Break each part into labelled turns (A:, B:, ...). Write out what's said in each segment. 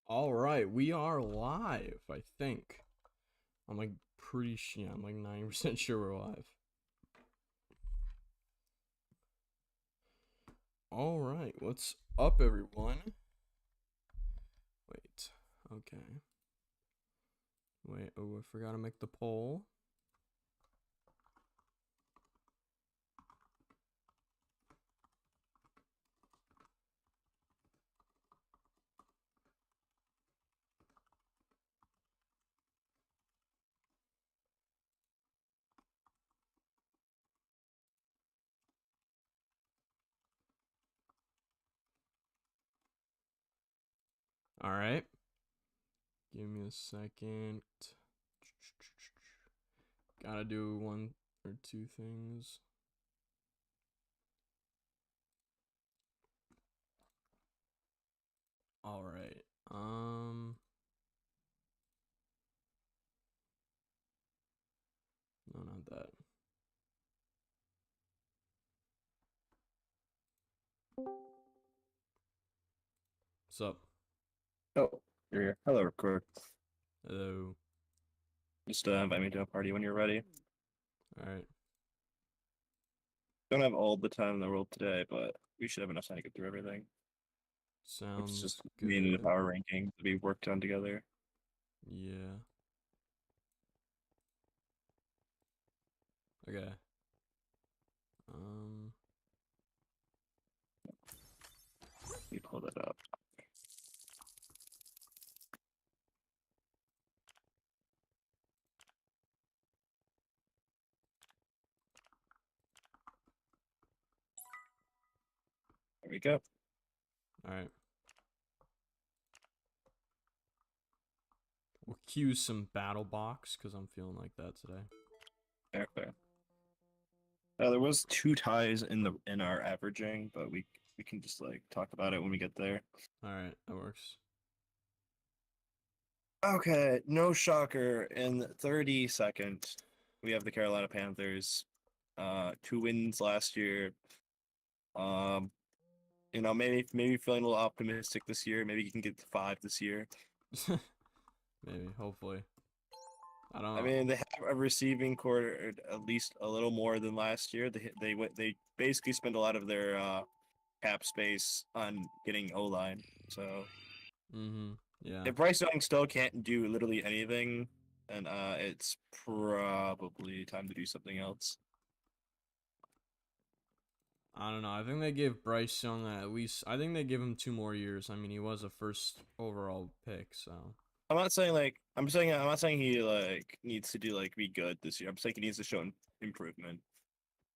A: All right, we are live, I think. I'm like pretty sure, yeah, I'm like 90% sure we're live. All right, what's up, everyone? Wait, okay. Wait, oh, I forgot to make the poll. All right, give me a second. Gotta do one or two things. All right, no, not that. What's up?
B: Oh, you're here. Hello, Ripcord.
A: Hello.
B: Just invite me to a party when you're ready.
A: All right,
B: Don't have all the time in the world today, but we should have enough time to get through everything. It's
A: sounds
B: just me and the
A: good.
B: power ranking to be worked on together.
A: Yeah. Okay. Um.
B: Let me pull that up. There we go.
A: All right. We'll cue some battle box because I'm feeling like that today.
B: Fair, fair. There was two ties in our averaging, but we can just like talk about it when we get there.
A: All right, that works.
B: Okay, no shocker. In 32nd, we have the Carolina Panthers. Two wins last year. Um, maybe feeling a little optimistic this year. Maybe you can get to 5 this year.
A: Maybe, hopefully. I don't
B: I
A: know.
B: mean, they have a receiving core at least a little more than last year. They basically spend a lot of their cap space on getting O line. So
A: Yeah.
B: if Bryce Young still can't do literally anything, then it's probably time to do something else.
A: I don't know. I think they give Bryce Young at least. I think they give him 2 more years. I mean, he was a first overall pick, so.
B: I'm not saying he like needs to do like be good this year. I'm saying he needs to show improvement.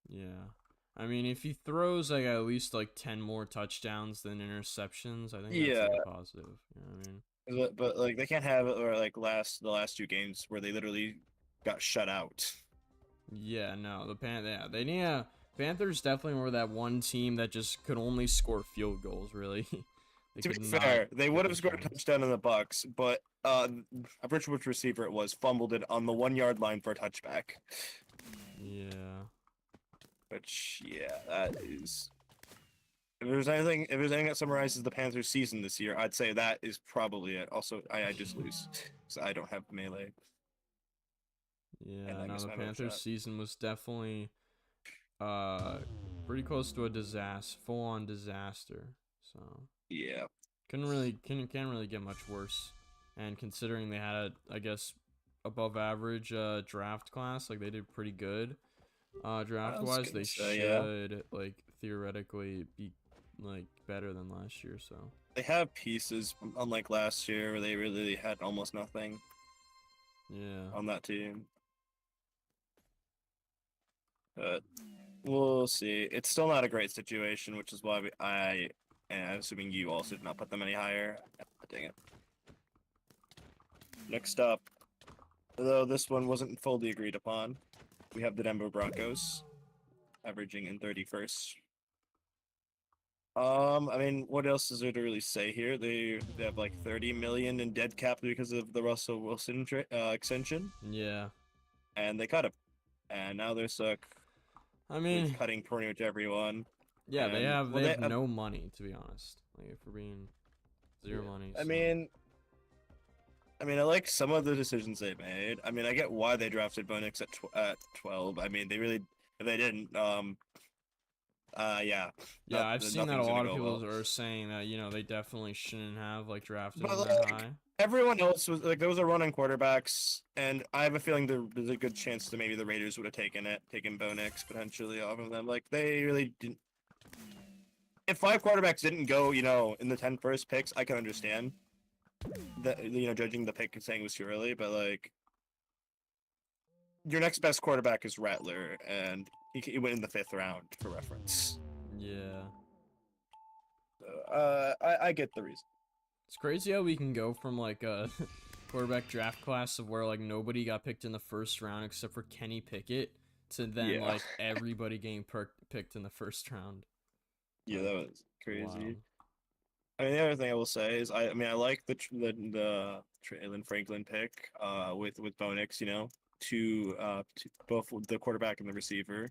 A: Yeah. I mean, if he throws like at least like 10 more touchdowns than interceptions, I think that's
B: Yeah,
A: like a positive. You know what I mean?
B: but like they can't have it or like the last two games where they literally got shut out.
A: Yeah, no, yeah, they need a Panthers definitely were that one team that just could only score field goals, really. They
B: To be
A: could not
B: fair, they
A: get
B: would have scored a
A: touchdowns.
B: touchdown in the Bucks, but I forget which receiver it was fumbled it on the 1 yard line for a touchback.
A: Yeah.
B: Which yeah, that is. If there's anything that summarizes the Panthers' season this year, I'd say that is probably it. Also, I just lose because I don't have melee, and
A: Yeah,
B: I
A: no,
B: missed
A: the
B: my move
A: Panthers
B: shot.
A: season was definitely uh pretty close to a disaster, full on disaster. So
B: Yeah,
A: can't really get much worse. And considering they had a I guess above average draft class, like they did pretty good.
B: I
A: Draft
B: was
A: wise,
B: gonna
A: they
B: say yeah.
A: should like theoretically be like better than last year, so.
B: They have pieces, unlike last year where they really had almost nothing
A: Yeah.
B: on that team. But we'll see. It's still not a great situation, which is why and I'm assuming you also did not put them any higher. Dang it. Next up, though this one wasn't fully agreed upon, we have the Denver Broncos, averaging in 31st. I mean, what else is there to really say here? They have like 30 million in dead cap because of the Russell Wilson extension,
A: Yeah.
B: and they cut him, and now they're stuck
A: I
B: with
A: mean,
B: cutting pretty much everyone.
A: yeah,
B: And
A: they
B: well,
A: have no money to be honest. Like if we're being
B: yeah,
A: zero money,
B: I
A: so
B: mean, I mean, I like some of the decisions they made. I mean, I get why they drafted Bonix at 12. I mean, they really, if they didn't, yeah,
A: Yeah, I've seen that a
B: nothing's gonna
A: lot of
B: go
A: people
B: well.
A: are saying that, you know, they definitely shouldn't have like drafted
B: But
A: him that
B: like
A: high.
B: everyone else was like, there was a run on quarterbacks, and I have a feeling there's a good chance that maybe the Raiders would have taken Bonix potentially off of them. Like they really didn't. If 5 quarterbacks didn't go, in the 10 first picks, I can understand that, judging the pick and saying it was too early, but like your next best quarterback is Rattler, and he went in the 5th round for reference.
A: Yeah.
B: I get the reason.
A: It's crazy how we can go from like a quarterback draft class of where like nobody got picked in the first round except for Kenny Pickett to then
B: Yeah,
A: like everybody getting picked in the first round.
B: yeah,
A: Like,
B: that was
A: wow.
B: crazy. I mean, the other thing I will say is I mean I like the Traylon Franklin pick with Bonix, to both the quarterback and the receiver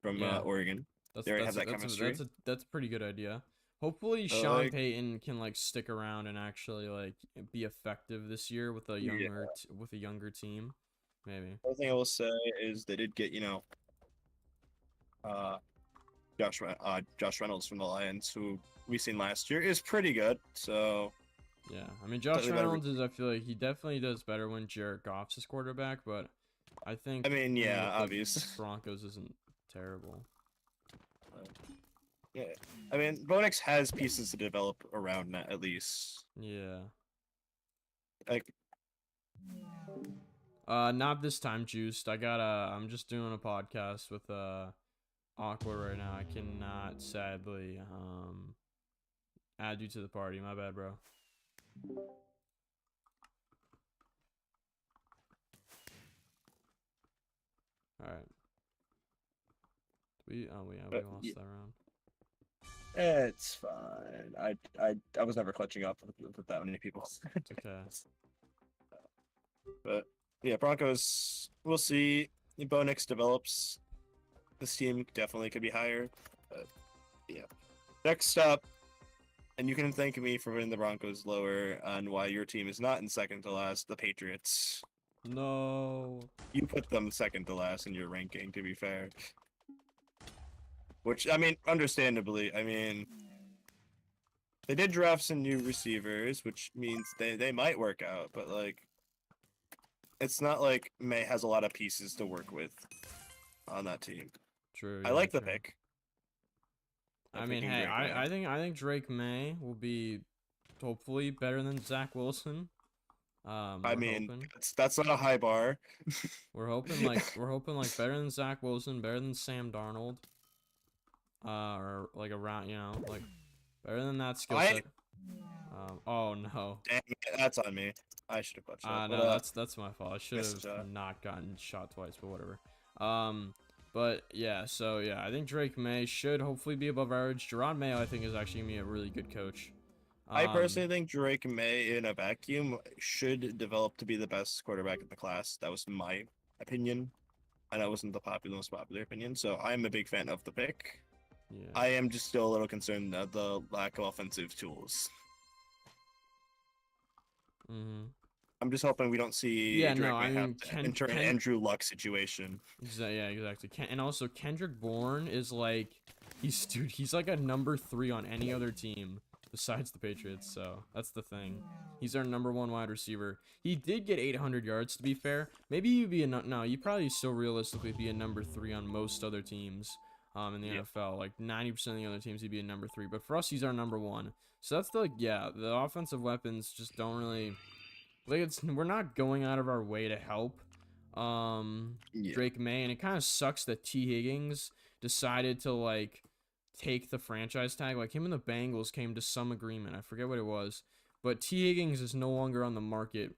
B: from
A: Yeah.
B: Oregon.
A: That's
B: They already have
A: that's
B: that
A: that's a, that's
B: chemistry.
A: a that's a pretty good idea. Hopefully Sean
B: Like,
A: Payton can like stick around and actually like be effective this year with a
B: yeah.
A: younger team. Maybe.
B: The other thing I will say is they did get uh Josh Reynolds from the Lions, who we seen last year is pretty good. So
A: Yeah. I mean Josh
B: slightly better.
A: Reynolds is I feel like he definitely does better when Jared Goff's his quarterback, but I
B: I
A: think
B: mean,
A: playing
B: yeah,
A: with the
B: obvious.
A: Broncos isn't terrible.
B: Yeah, I mean, Bonix has pieces to develop around that at least.
A: Yeah.
B: Like,
A: Not this time, Juiced. I'm just doing a podcast with Aqua right now. I cannot sadly add you to the party. My bad, bro. All right. We
B: but
A: lost that round.
B: it's fine. I was never clutching up with that many people.
A: It's okay.
B: But yeah, Broncos. We'll see. Bo Nix develops. This team definitely could be higher. But yeah. Next up, and you can thank me for putting the Broncos lower on why your team is not in second to last. The Patriots.
A: No.
B: You put them second to last in your ranking. To be fair. Which I mean, understandably, I mean, they did draft some new receivers, which means they might work out. But like, it's not like May has a lot of pieces to work with on that team.
A: True.
B: I
A: Yeah.
B: like the
A: True.
B: pick.
A: I
B: I'm
A: mean,
B: picking
A: hey,
B: Drake May.
A: I think Drake May will be hopefully better than Zach Wilson.
B: I
A: We're
B: mean,
A: hoping.
B: that's not a high bar.
A: We're hoping like better than Zach Wilson, better than Sam Darnold. Or like around, like better than that skill
B: I
A: set. Oh no.
B: dang it, that's on me. I should have clutched up, but
A: No, that's my fault. I should
B: missed a
A: have
B: shot.
A: not gotten shot twice, but whatever. But yeah, so yeah, I think Drake May should hopefully be above average. Gerard Mayo, I think, is actually gonna be a really good coach.
B: I personally think Drake May, in a vacuum, should develop to be the best quarterback in the class. That was my opinion. I know it wasn't the most popular opinion, so I'm a big fan of the pick.
A: Yeah.
B: I am just still a little concerned at the lack of offensive tools.
A: Mm-hmm.
B: I'm just hoping we don't see
A: Yeah, no,
B: Drake
A: I
B: May have
A: mean,
B: to enter an Andrew Luck situation.
A: Yeah, exactly. And also Kendrick Bourne is like, he's like a number 3 on any other team besides the Patriots. So that's the thing. He's our number 1 wide receiver. He did get 800 yards, to be fair. Maybe you'd be you probably still realistically be a number 3 on most other teams. In the NFL, like 90% of the other teams, he'd be a number 3. But for us, he's our number 1. So that's the offensive weapons just don't really. Like we're not going out of our way to help
B: Yeah.
A: Drake May, and it kind of sucks that T Higgins decided to like take the franchise tag. Like him and the Bengals came to some agreement. I forget what it was, but T Higgins is no longer on the market,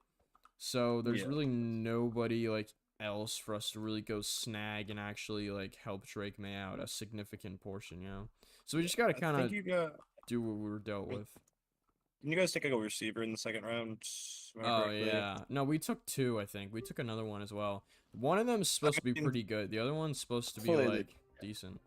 A: so there's
B: Yeah.
A: really nobody like else for us to really go snag and actually like help Drake May out a significant portion, So we just gotta
B: I
A: kind
B: think
A: of
B: you got.
A: do what we were dealt with.
B: Can you guys take a receiver in the second round?
A: Oh yeah. No, we took 2, I think. We took another one as well. One of them is supposed to be
B: mean,
A: pretty good. The other one's supposed to be
B: hopefully
A: like decent.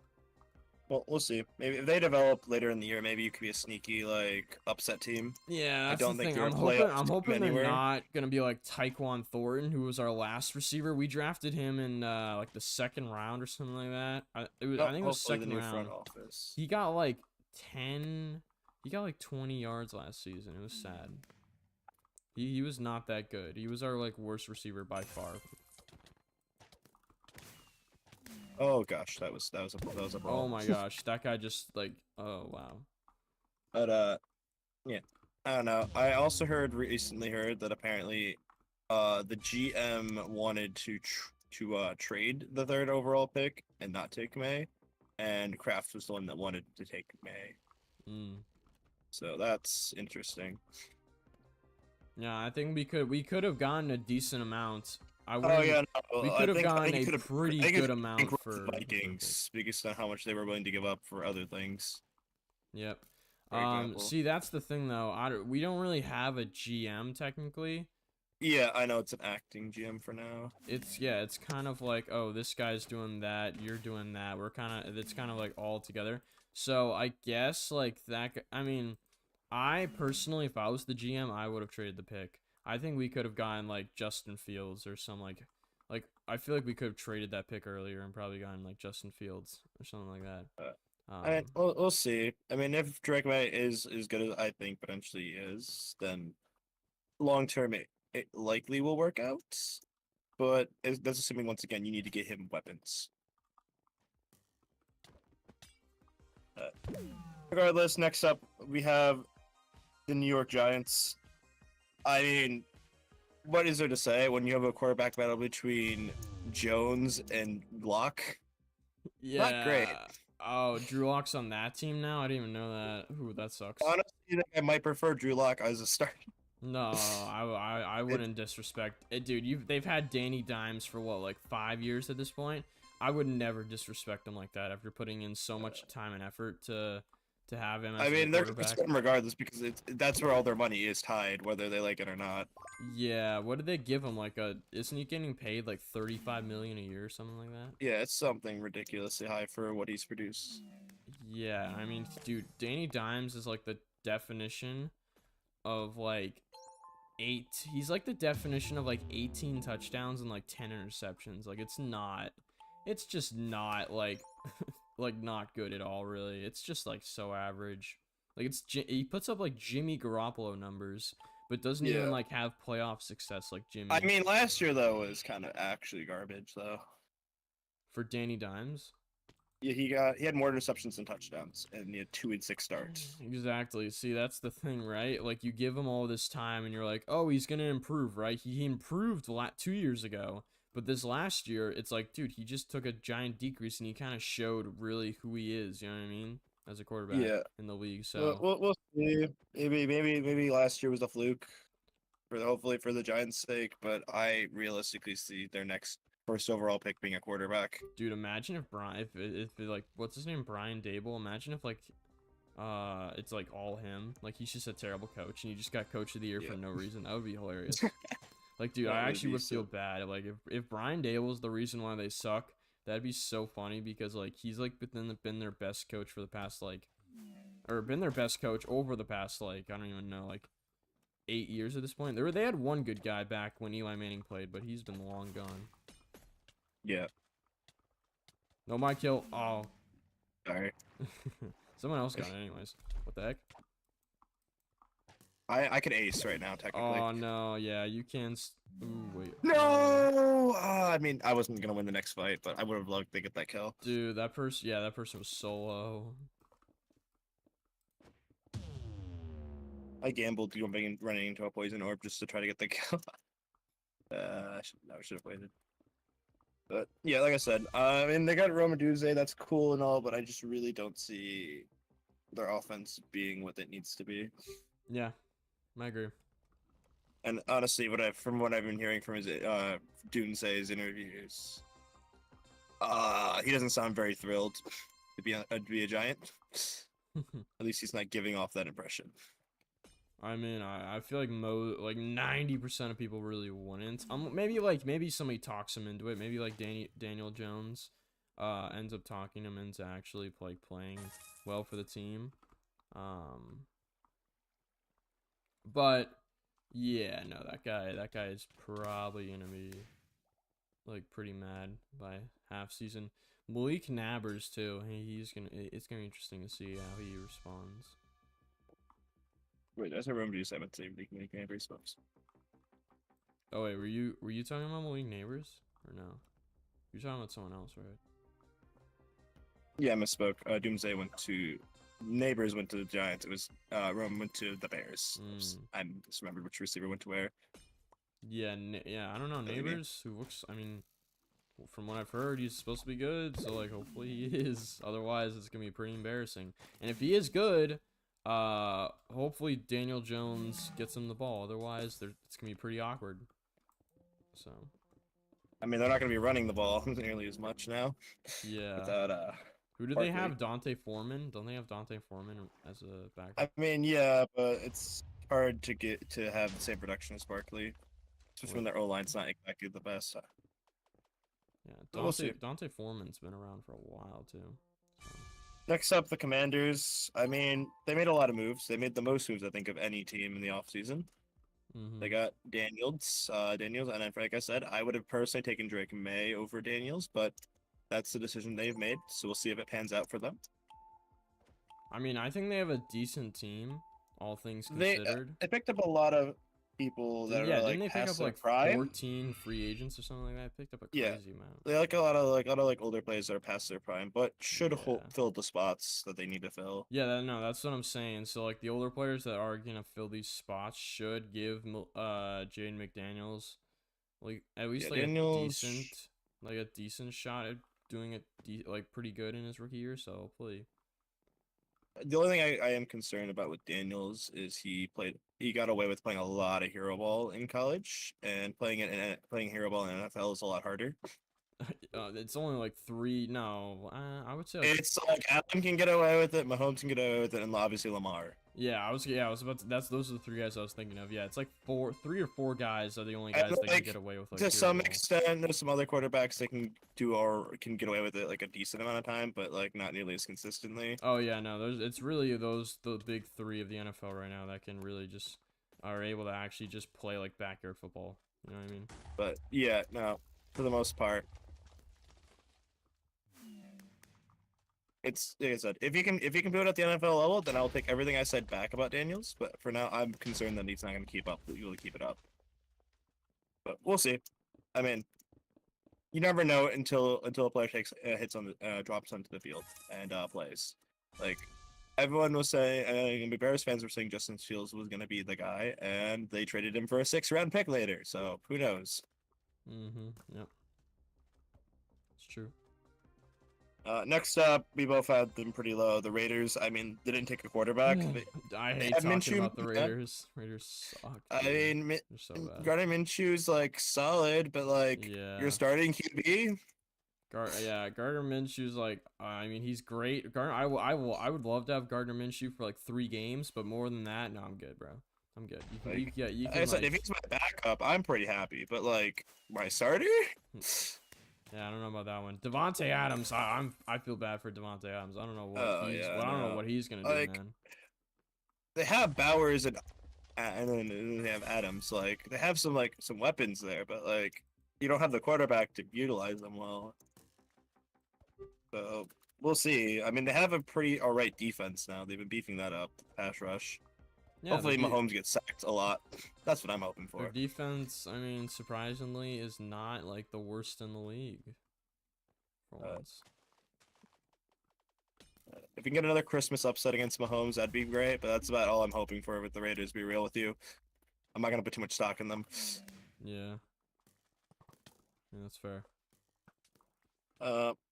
B: Well, we'll see. Maybe if they develop later in the year, maybe you could be a sneaky like upset team.
A: Yeah,
B: I
A: that's the
B: don't think
A: thing.
B: they're a
A: I'm
B: playoff team
A: hoping they're
B: anywhere.
A: not gonna be like Tyquan Thornton, who was our last receiver. We drafted him in like the second round or something like that. I
B: No,
A: think it was
B: hopefully the
A: second
B: new front
A: round.
B: office.
A: He got like 10. He got like 20 yards last season. It was sad. He was not that good. He was our like worst receiver by far.
B: Oh gosh, that was a
A: Oh
B: ball.
A: my gosh, that guy just like, oh wow.
B: But yeah, I don't know. I also recently heard that apparently, the GM wanted to trade the third overall pick and not take May, and Kraft was the one that wanted to take May.
A: Mm.
B: So that's interesting.
A: Yeah, I think we could have gotten a decent amount. I
B: Oh
A: wouldn't.
B: yeah, no,
A: We could have
B: I
A: gotten
B: think
A: a
B: he could have.
A: pretty
B: I think
A: good
B: it's
A: amount
B: with
A: for
B: the
A: the third pick.
B: Vikings because of how much they were willing to give up for other things.
A: Yep.
B: For example.
A: See, that's the thing though. We don't really have a GM technically.
B: Yeah, I know it's an acting GM for now.
A: It's kind of like, oh, this guy's doing that, you're doing that. It's kind of like all together. So I guess like that. I mean, I personally, if I was the GM, I would have traded the pick. I think we could have gotten like Justin Fields or some like I feel like we could have traded that pick earlier and probably gotten like Justin Fields or something like that.
B: Uh, I mean,
A: Um,
B: we'll see. I mean, if Drake May is as good as I think potentially is, then long term it likely will work out. But that's assuming once again you need to get him weapons. Uh, Regardless, next up we have the New York Giants. I mean, what is there to say when you have a quarterback battle between Jones and Glock? Not great.
A: yeah. Oh, Drew Lock's on that team now. I didn't even know that. Ooh, that sucks.
B: Honestly, I might prefer Drew Lock as a start.
A: No, I
B: It,
A: wouldn't disrespect it, dude. They've had Danny Dimes for what, like 5 years at this point. I would never disrespect him like that after putting in so much time and effort to have him
B: I
A: as your
B: mean, they're gonna
A: quarterback.
B: start him regardless because that's where all their money is tied, whether they like it or not.
A: Yeah, what did they give him? Like isn't he getting paid like 35 million a year or something like that?
B: Yeah, it's something ridiculously high for what he's produced.
A: Yeah, I mean, dude, Danny Dimes is like the definition of like he's like the definition of like 18 touchdowns and like 10 interceptions. Like it's just not like like not good at all really. It's just like so average. Like he puts up like Jimmy Garoppolo numbers, but doesn't even
B: Yeah.
A: like have playoff success like
B: I
A: Jimmy.
B: mean, last year though was kind of actually garbage though.
A: For Danny Dimes.
B: Yeah, he had more interceptions than touchdowns, and he had 2 and 6 starts.
A: Exactly. See, that's the thing, right? Like you give him all this time and you're like, "Oh, he's going to improve," right? He improved 2 years ago, but this last year, it's like, dude, he just took a giant decrease and he kind of showed really who he is, you know what I mean? As a quarterback
B: Yeah,
A: in the league.
B: we'll,
A: So,
B: we'll, we'll see. Maybe last year was a fluke hopefully for the Giants' sake, but I realistically see their next first overall pick being a quarterback.
A: dude, imagine if like what's his name, Brian Dable, imagine if like it's like all him. Like he's just a terrible coach and he just got coach of the year
B: Yeah,
A: for no reason. That would be hilarious. Like, dude, I
B: that would
A: actually
B: be
A: would feel
B: so.
A: bad. Like, if Brian Dable's the reason why they suck, that'd be so funny because like he's like been their best coach for the past like, or been their best coach over the past like I don't even know like 8 years at this point. They had one good guy back when Eli Manning played, but he's been long gone.
B: Yeah,
A: No, my kill. Oh,
B: sorry.
A: someone else got it anyways. What the heck?
B: I could ace right now technically.
A: Oh no, yeah, you can. Ooh, wait.
B: No, I mean I wasn't gonna win the next fight, but I would have loved to get that kill.
A: Dude, that person. Yeah, that person was so low.
B: I gambled running into a poison orb just to try to get the kill. I should have waited. But yeah, like I said, I mean they got Romaduze, that's cool and all, but I just really don't see their offense being what it needs to be.
A: Yeah, I agree.
B: And honestly, from what I've been hearing from his Doomsay's interviews, he doesn't sound very thrilled to be a giant. At least he's not giving off that impression.
A: I mean, I feel like 90% of people really wouldn't. Maybe somebody talks him into it. Maybe like Daniel Jones. ends up talking him into actually like playing well for the team. But yeah, no, that guy is probably gonna be like pretty mad by half season. Malik Nabbers too. It's gonna be interesting to see how he responds.
B: Wait, I remember you said about the Malik Neighbors folks.
A: Oh wait, were you talking about Malik Neighbors or no? You're talking about someone else, right?
B: Yeah, I misspoke. Doomsday went to Neighbors went to the Giants. It was Rome went to the Bears. I just remembered which receiver went to where.
A: Yeah, yeah. I don't know. Neighbors, who looks. I mean, from what I've heard, he's supposed to be good. So like, hopefully he is. Otherwise, it's gonna be pretty embarrassing. And if he is good, hopefully Daniel Jones gets him the ball. Otherwise, it's gonna be pretty awkward. So.
B: I mean, they're not going to be running the ball nearly as much now.
A: Yeah.
B: Without
A: Who do
B: Barkley.
A: they have? Dante Foreman? Don't they have Dante Foreman as a backup?
B: I mean, yeah, but it's hard to get to have the same production as Barkley, especially when their O line's not exactly the best.
A: Yeah, Dante Foreman's been around for a while too. So.
B: Next up, the Commanders. I mean, they made a lot of moves. They made the most moves, I think, of any team in the offseason. They got Daniels, and then, like I said, I would have personally taken Drake May over Daniels, but that's the decision they've made. So we'll see if it pans out for them.
A: I mean, I think they have a decent team, all things considered.
B: They picked up a lot of people that are like
A: didn't they pick up like
B: prime?
A: 14 free agents or something like that? I picked up a crazy amount.
B: They like a lot of older players that are past their prime, but should fill the spots that they need to fill.
A: Yeah, that's what I'm saying. So like the older players that are gonna fill these spots should give Jaden McDaniels like at least like a decent shot at doing it like pretty good in his rookie year. So hopefully.
B: The only thing I am concerned about with Daniels is he got away with playing a lot of hero ball in college, and playing hero ball in NFL is a lot harder.
A: It's only like 3. No, I would say
B: it's like Allen can get away with it, Mahomes can get away with it, and obviously Lamar.
A: Yeah, I was about to. Those are the 3 guys I was thinking of. Yeah, it's like 3 or 4 guys are the only guys that can get away with. Like,
B: to some extent, there's some other quarterbacks that can get away with it like a decent amount of time, but like not nearly as consistently.
A: Oh yeah, no, it's really the big 3 of the NFL right now that can really just are able to actually just play like backyard football. You know what I mean?
B: But yeah, no, for the most part. It's like I said, if you can do it at the NFL level, then I'll take everything I said back about Daniels. But for now, I'm concerned that he's not going to keep it up. But we'll see. I mean, you never know until a player drops onto the field and plays. Like everyone was saying, Bears fans were saying Justin Fields was going to be the guy, and they traded him for a 6th-round pick later. So who knows?
A: Yep. It's true.
B: Next up, we both had them pretty low. The Raiders, I mean, they didn't take a quarterback.
A: I hate talking about the Raiders. Raiders suck.
B: I mean,
A: they're so bad.
B: Gardner Minshew's like solid, but like you're starting QB.
A: Gardner Minshew's like, I mean, he's great. I would love to have Gardner Minshew for like 3 games, but more than that, no, I'm good, bro. I'm good. You can,
B: I said, if he's my backup, I'm pretty happy. But like my starter.
A: Yeah, I don't know about that one. Devontae Adams, I feel bad for Devontae Adams. I don't know what he's gonna do, man.
B: They have Bowers and then they have Adams. Like they have some weapons there, but like you don't have the quarterback to utilize them well. So we'll see. I mean, they have a pretty alright defense now. They've been beefing that up, pass rush. Yeah, hopefully Mahomes gets sacked a lot. That's what I'm hoping for.
A: Their defense, I mean, surprisingly, is not like the worst in the league. For once.
B: If we can get another Christmas upset against Mahomes, that'd be great. But that's about all I'm hoping for with the Raiders. To be real with you, I'm not gonna put too much stock in them.
A: Yeah, that's fair.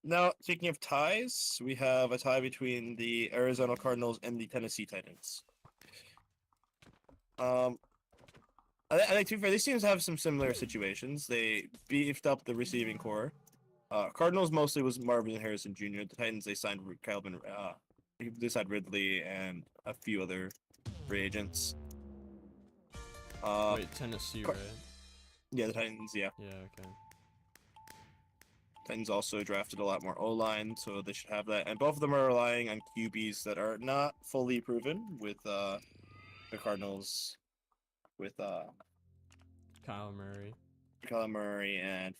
B: Now, speaking of ties, we have a tie between the Arizona Cardinals and the Tennessee Titans. I think, to be fair, these teams have some similar situations. They beefed up the receiving core. Cardinals mostly was Marvin Harrison Jr. The Titans, they signed they signed Ridley and a few other free agents.
A: Wait, Tennessee, right?
B: Yeah, the Titans, yeah.
A: Yeah, okay.
B: Titans also drafted a lot more O-line, so they should have that. And both of them are relying on QBs that are not fully proven with the Cardinals with
A: Kyle Murray.
B: Kyler Murray and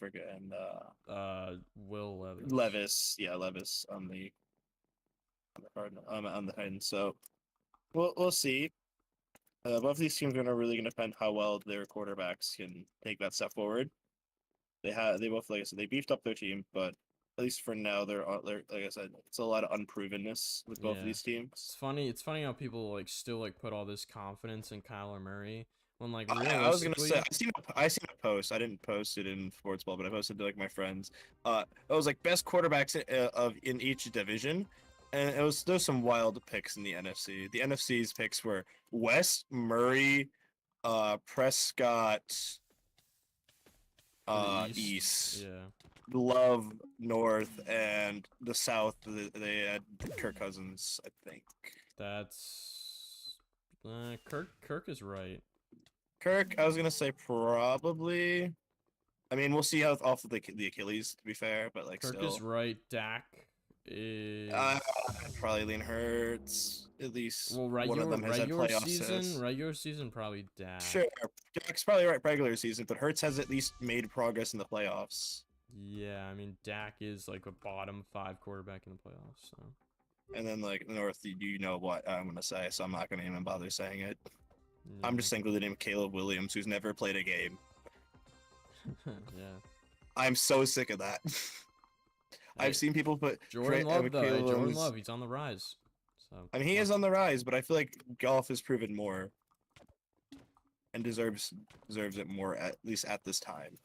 A: Will Levis.
B: Levis. Yeah, Levis on the Cardinal on the Titans. So we'll see. Both of these teams are really going to depend how well their quarterbacks can take that step forward. They both, like I said, they beefed up their team, but at least for now they're like I said, it's a lot of unprovenness with both of
A: Yeah.
B: these teams.
A: It's funny how people like still like put all this confidence in Kyler Murray when like
B: I was gonna
A: realistically,
B: say I seen a post. I didn't post it in sports ball, but I posted to like my friends. It was like best quarterbacks in each division, and there's some wild picks in the NFC. The NFC's picks were West, Murray, Prescott,
A: for the
B: East,
A: yeah.
B: Love, North, and the South. They had Kirk Cousins, I think.
A: That's Kirk is right.
B: Kirk, I was gonna say probably. I mean, we'll see how off of the Achilles, to be fair, but like
A: Kirk
B: still,
A: is right. Dak is
B: probably lean Hurts. At least
A: well
B: one of them has had playoff success.
A: regular season probably Dak.
B: Sure, Dak's probably right regular season, but Hurts has at least made progress in the playoffs.
A: Yeah, I mean Dak is like a bottom 5 quarterback in the playoffs. So.
B: And then like North, you know what I'm gonna say, so I'm not gonna even bother saying it.
A: Yeah.
B: I'm just thinking of the name Caleb Williams, who's never played a game.
A: Yeah.
B: I'm so sick of that.
A: Hey,
B: I've seen people put
A: Jordan Love though. Hey,
B: Caleb
A: Jordan
B: Williams.
A: Love, he's on the rise. So
B: I mean, he is on the rise, but I feel like golf has proven more and deserves it more, at least at this time.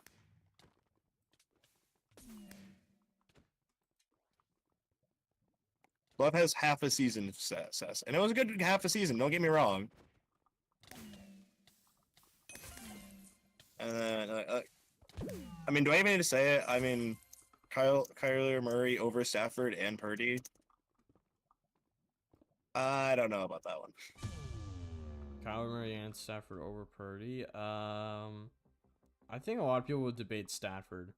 B: Love has half a season of success, and it was a good half a season. Don't get me wrong. And then, I mean, do I even need to say it? I mean, Kyler Murray over Stafford and Purdy. I don't know about that one.
A: Kyler Murray and Stafford over Purdy. I think a lot of people would debate Stafford.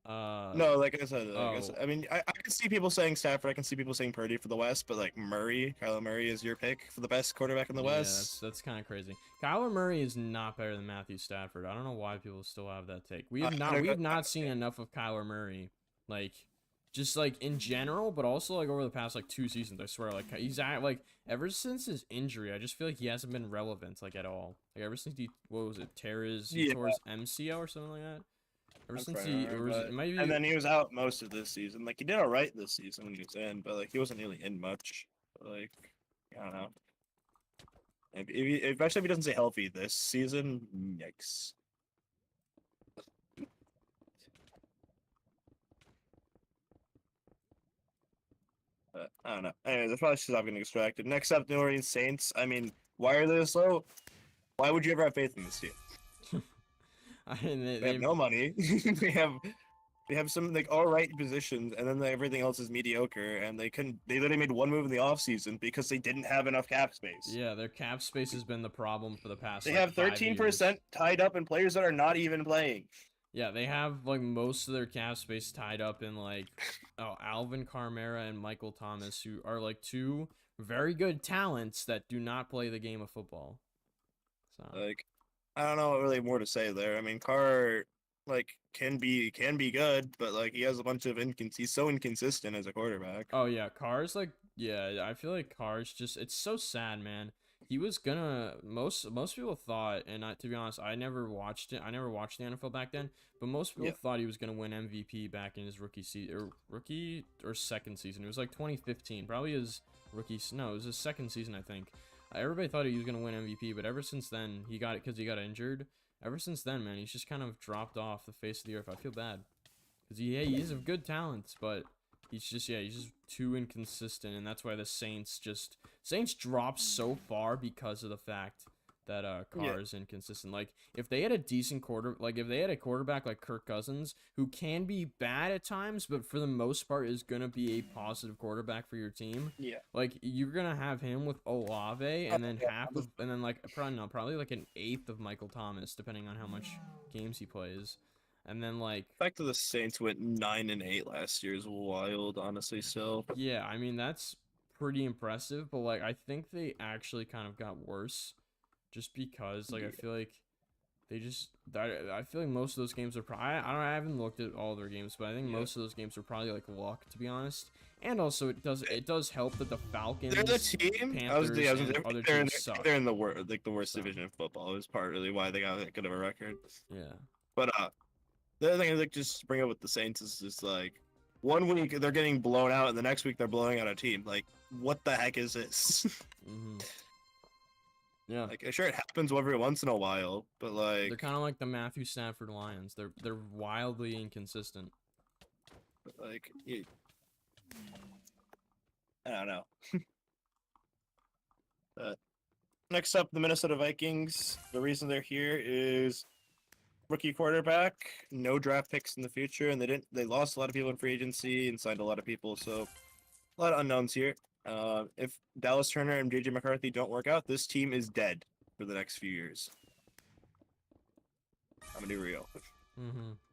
B: No, like I said,
A: oh.
B: I mean, I can see people saying Stafford. I can see people saying Purdy for the West, but like Kyler Murray is your pick for the best quarterback in the West.
A: That's kind of crazy. Kyler Murray is not better than Matthew Stafford. I don't know why people still have that take. We have not seen enough of Kyler Murray, like just like in general, but also like over the past like 2 seasons. I swear, like he's at like ever since his injury, I just feel like he hasn't been relevant like at all. Like ever since he tore his MCL or something like that. Ever since
B: and then he was out most of this season. Like he did all right this season when he was in, but like he wasn't really in much. Like I don't know. Especially if he doesn't stay healthy this season, yikes. I don't know. Anyway, that's probably just I'm getting distracted. Next up, New Orleans Saints. I mean, why are they slow? Why would you ever have faith in this team?
A: I mean,
B: they have no money. they have some like all right positions, and then everything else is mediocre. And they literally made one move in the offseason because they didn't have enough cap space.
A: Yeah, their cap space has been the problem for the past.
B: They
A: like,
B: have 13% tied up in players that are not even playing.
A: Yeah, they have like most of their cap space tied up in like Alvin Kamara and Michael Thomas, who are like 2 very good talents that do not play the game of football. So
B: like, I don't know what really more to say there. I mean, Carr like can be good, but like he has a bunch of he's so inconsistent as a quarterback.
A: Oh yeah, Carr's like I feel like Carr's just it's so sad, man. He was gonna most people thought, and to be honest, I never watched the NFL back then, but most people thought he was gonna win MVP back in his rookie or second season. It was like 2015, probably his rookie. No, it was his second season, I think. Everybody thought he was gonna win MVP, but ever since then, he got injured. Ever since then, man, he's just kind of dropped off the face of the earth. I feel bad because he is of good talents, but he's just too inconsistent, and that's why the Saints drop so far because of the fact that Carr is inconsistent. Like if they had a decent quarterback like Kirk Cousins, who can be bad at times, but for the most part is gonna be a positive quarterback for your team.
B: Yeah.
A: Like you're gonna have him with Olave, and then probably like an eighth of Michael Thomas, depending on how much games he plays. And then like,
B: The fact that the Saints went 9-8 last year is wild, honestly. So
A: yeah, I mean that's pretty impressive, but like I think they actually kind of got worse just because like I feel like they just I feel like most of those games are probably I haven't looked at all their games, but I think
B: yeah.
A: most of those games are probably like luck, to be honest. And also it does help that the Falcons,
B: They're the team.
A: Panthers, and other teams suck.
B: They're in the worst, like the worst
A: So
B: division of football. Is partly why they got that good of a record.
A: yeah,
B: But the other thing I like just to bring up with the Saints is just like 1 week they're getting blown out, and the next week they're blowing out a team. Like, what the heck is this?
A: yeah.
B: Like, sure, it happens every once in a while, but
A: They're
B: like,
A: kind of like the Matthew Stafford Lions. They're wildly inconsistent.
B: like, I don't know. Next up, the Minnesota Vikings. The reason they're here is rookie quarterback, no draft picks in the future, and they lost a lot of people in free agency and signed a lot of people, so a lot of unknowns here. If Dallas Turner and JJ McCarthy don't work out, this team is dead for the next few years. I'm gonna be real.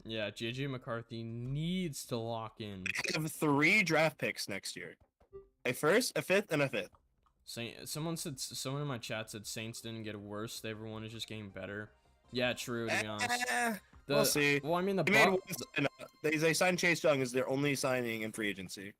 A: Yeah, JJ McCarthy needs to lock in.
B: They have 3 draft picks next year: a first, a fifth, and a fifth.
A: Someone in my chat said Saints didn't get worse. Everyone is just getting better. Yeah, true. To be honest,
B: We'll see.
A: Well, I mean
B: They signed Chase Young as their only signing in free agency.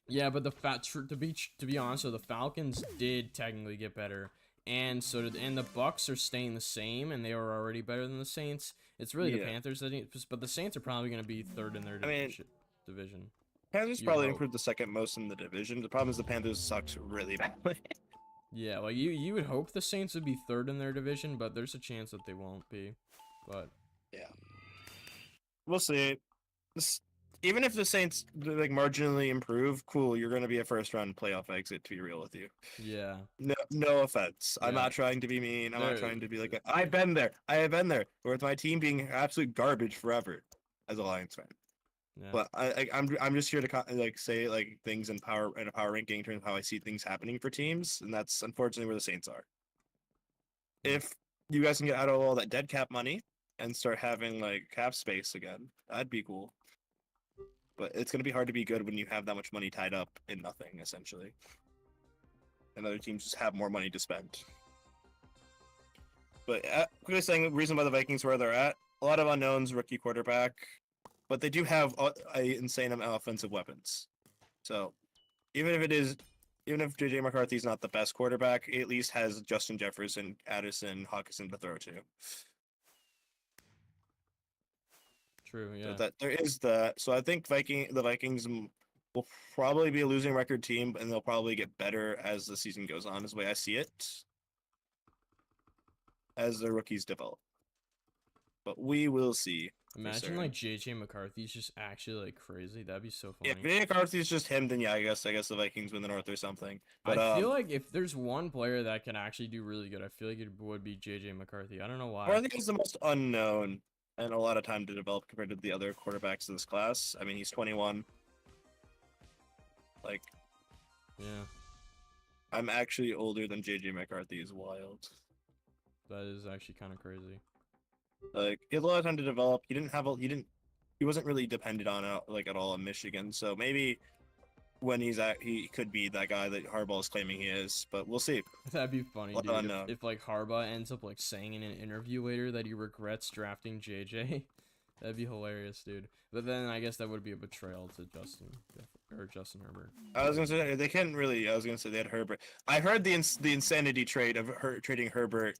A: yeah, but to be honest, so the Falcons did technically get better, and the Bucks are staying the same, and they were already better than the Saints. It's really the Panthers but the Saints are probably going to be third in their division.
B: Panthers probably improved the second most in the division. The problem is the Panthers sucked really badly.
A: Yeah, like you would hope the Saints would be third in their division, but there's a chance that they won't be. But
B: yeah, we'll see. Even if the Saints like marginally improve, cool, you're going to be a first round playoff exit. To be real with you.
A: yeah.
B: No offense.
A: Yeah.
B: I'm not trying to be mean. I'm not trying to be like I've been there. I have been there. With my team being absolute garbage forever as a Lions fan.
A: Yeah.
B: But I'm just here to like say like things in a power ranking in terms of how I see things happening for teams, and that's unfortunately where the Saints are. If you guys can get out of all that dead cap money and start having like cap space again, that'd be cool. But it's gonna be hard to be good when you have that much money tied up in nothing, essentially. And other teams just have more money to spend. But quickly saying the reason why the Vikings where they're at, a lot of unknowns, rookie quarterback. But they do have a insane amount of offensive weapons. So even if JJ McCarthy's not the best quarterback, he at least has Justin Jefferson, Addison, Hawkinson to throw to.
A: True, yeah.
B: So that there is that. So I think the Vikings will probably be a losing record team, and they'll probably get better as the season goes on, is the way I see it. As the rookies develop. But we will see.
A: Imagine like JJ McCarthy's just actually like crazy. That'd be so funny.
B: If JJ McCarthy's just him, then yeah, I guess the Vikings win the North or something. But
A: I feel like if there's one player that can actually do really good, I feel like it would be JJ McCarthy. I don't know why.
B: I think he's the most unknown and a lot of time to develop compared to the other quarterbacks in this class. I mean, he's 21. Like,
A: yeah,
B: I'm actually older than JJ McCarthy. Is wild.
A: that is actually kind of crazy.
B: Like, he had a lot of time to develop. He wasn't really dependent on at all in Michigan. So maybe when he could be that guy that Harbaugh is claiming he is, but we'll see.
A: That'd be funny, dude. If like Harbaugh ends up like saying in an interview later that he regrets drafting JJ, that'd be hilarious, dude. But then I guess that would be a betrayal to Justin Herbert.
B: I was gonna say they can't really. I was gonna say they had Herbert. I heard the insanity trade of trading Herbert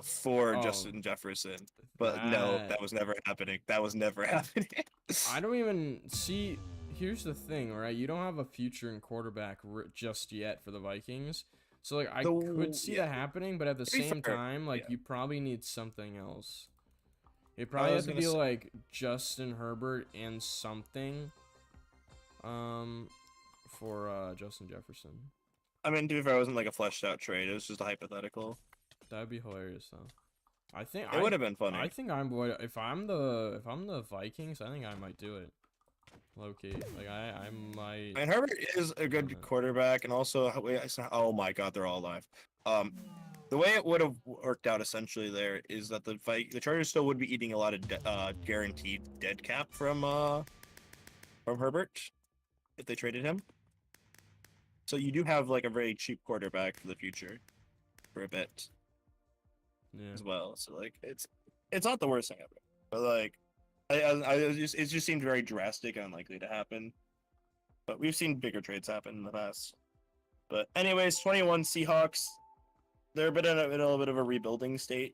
B: for Justin Jefferson, but no, that was never happening. That was never happening.
A: I don't even see. Here's the thing, right? You don't have a future in quarterback just yet for the Vikings, so like I could see that happening, but at the same time, like you probably need something else. It probably has to be like Justin Herbert and something, for Justin Jefferson.
B: I mean, to be fair, it wasn't like a fleshed out trade. It was just a hypothetical.
A: That'd be hilarious, though. I think
B: it would have been funny.
A: I think if I'm the Vikings, I think I might do it. Low key, like I might.
B: And Herbert is a good quarterback, and also oh my god, they're all alive. the way it would have worked out essentially there is that the Chargers still would be eating a lot of guaranteed dead cap from Herbert if they traded him. So you do have like a very cheap quarterback for the future for a bit as well. So like it's not the worst thing ever, but like it just seemed very drastic and unlikely to happen. But we've seen bigger trades happen in the past. But anyways, 21 Seahawks. They're in a little bit of a rebuilding state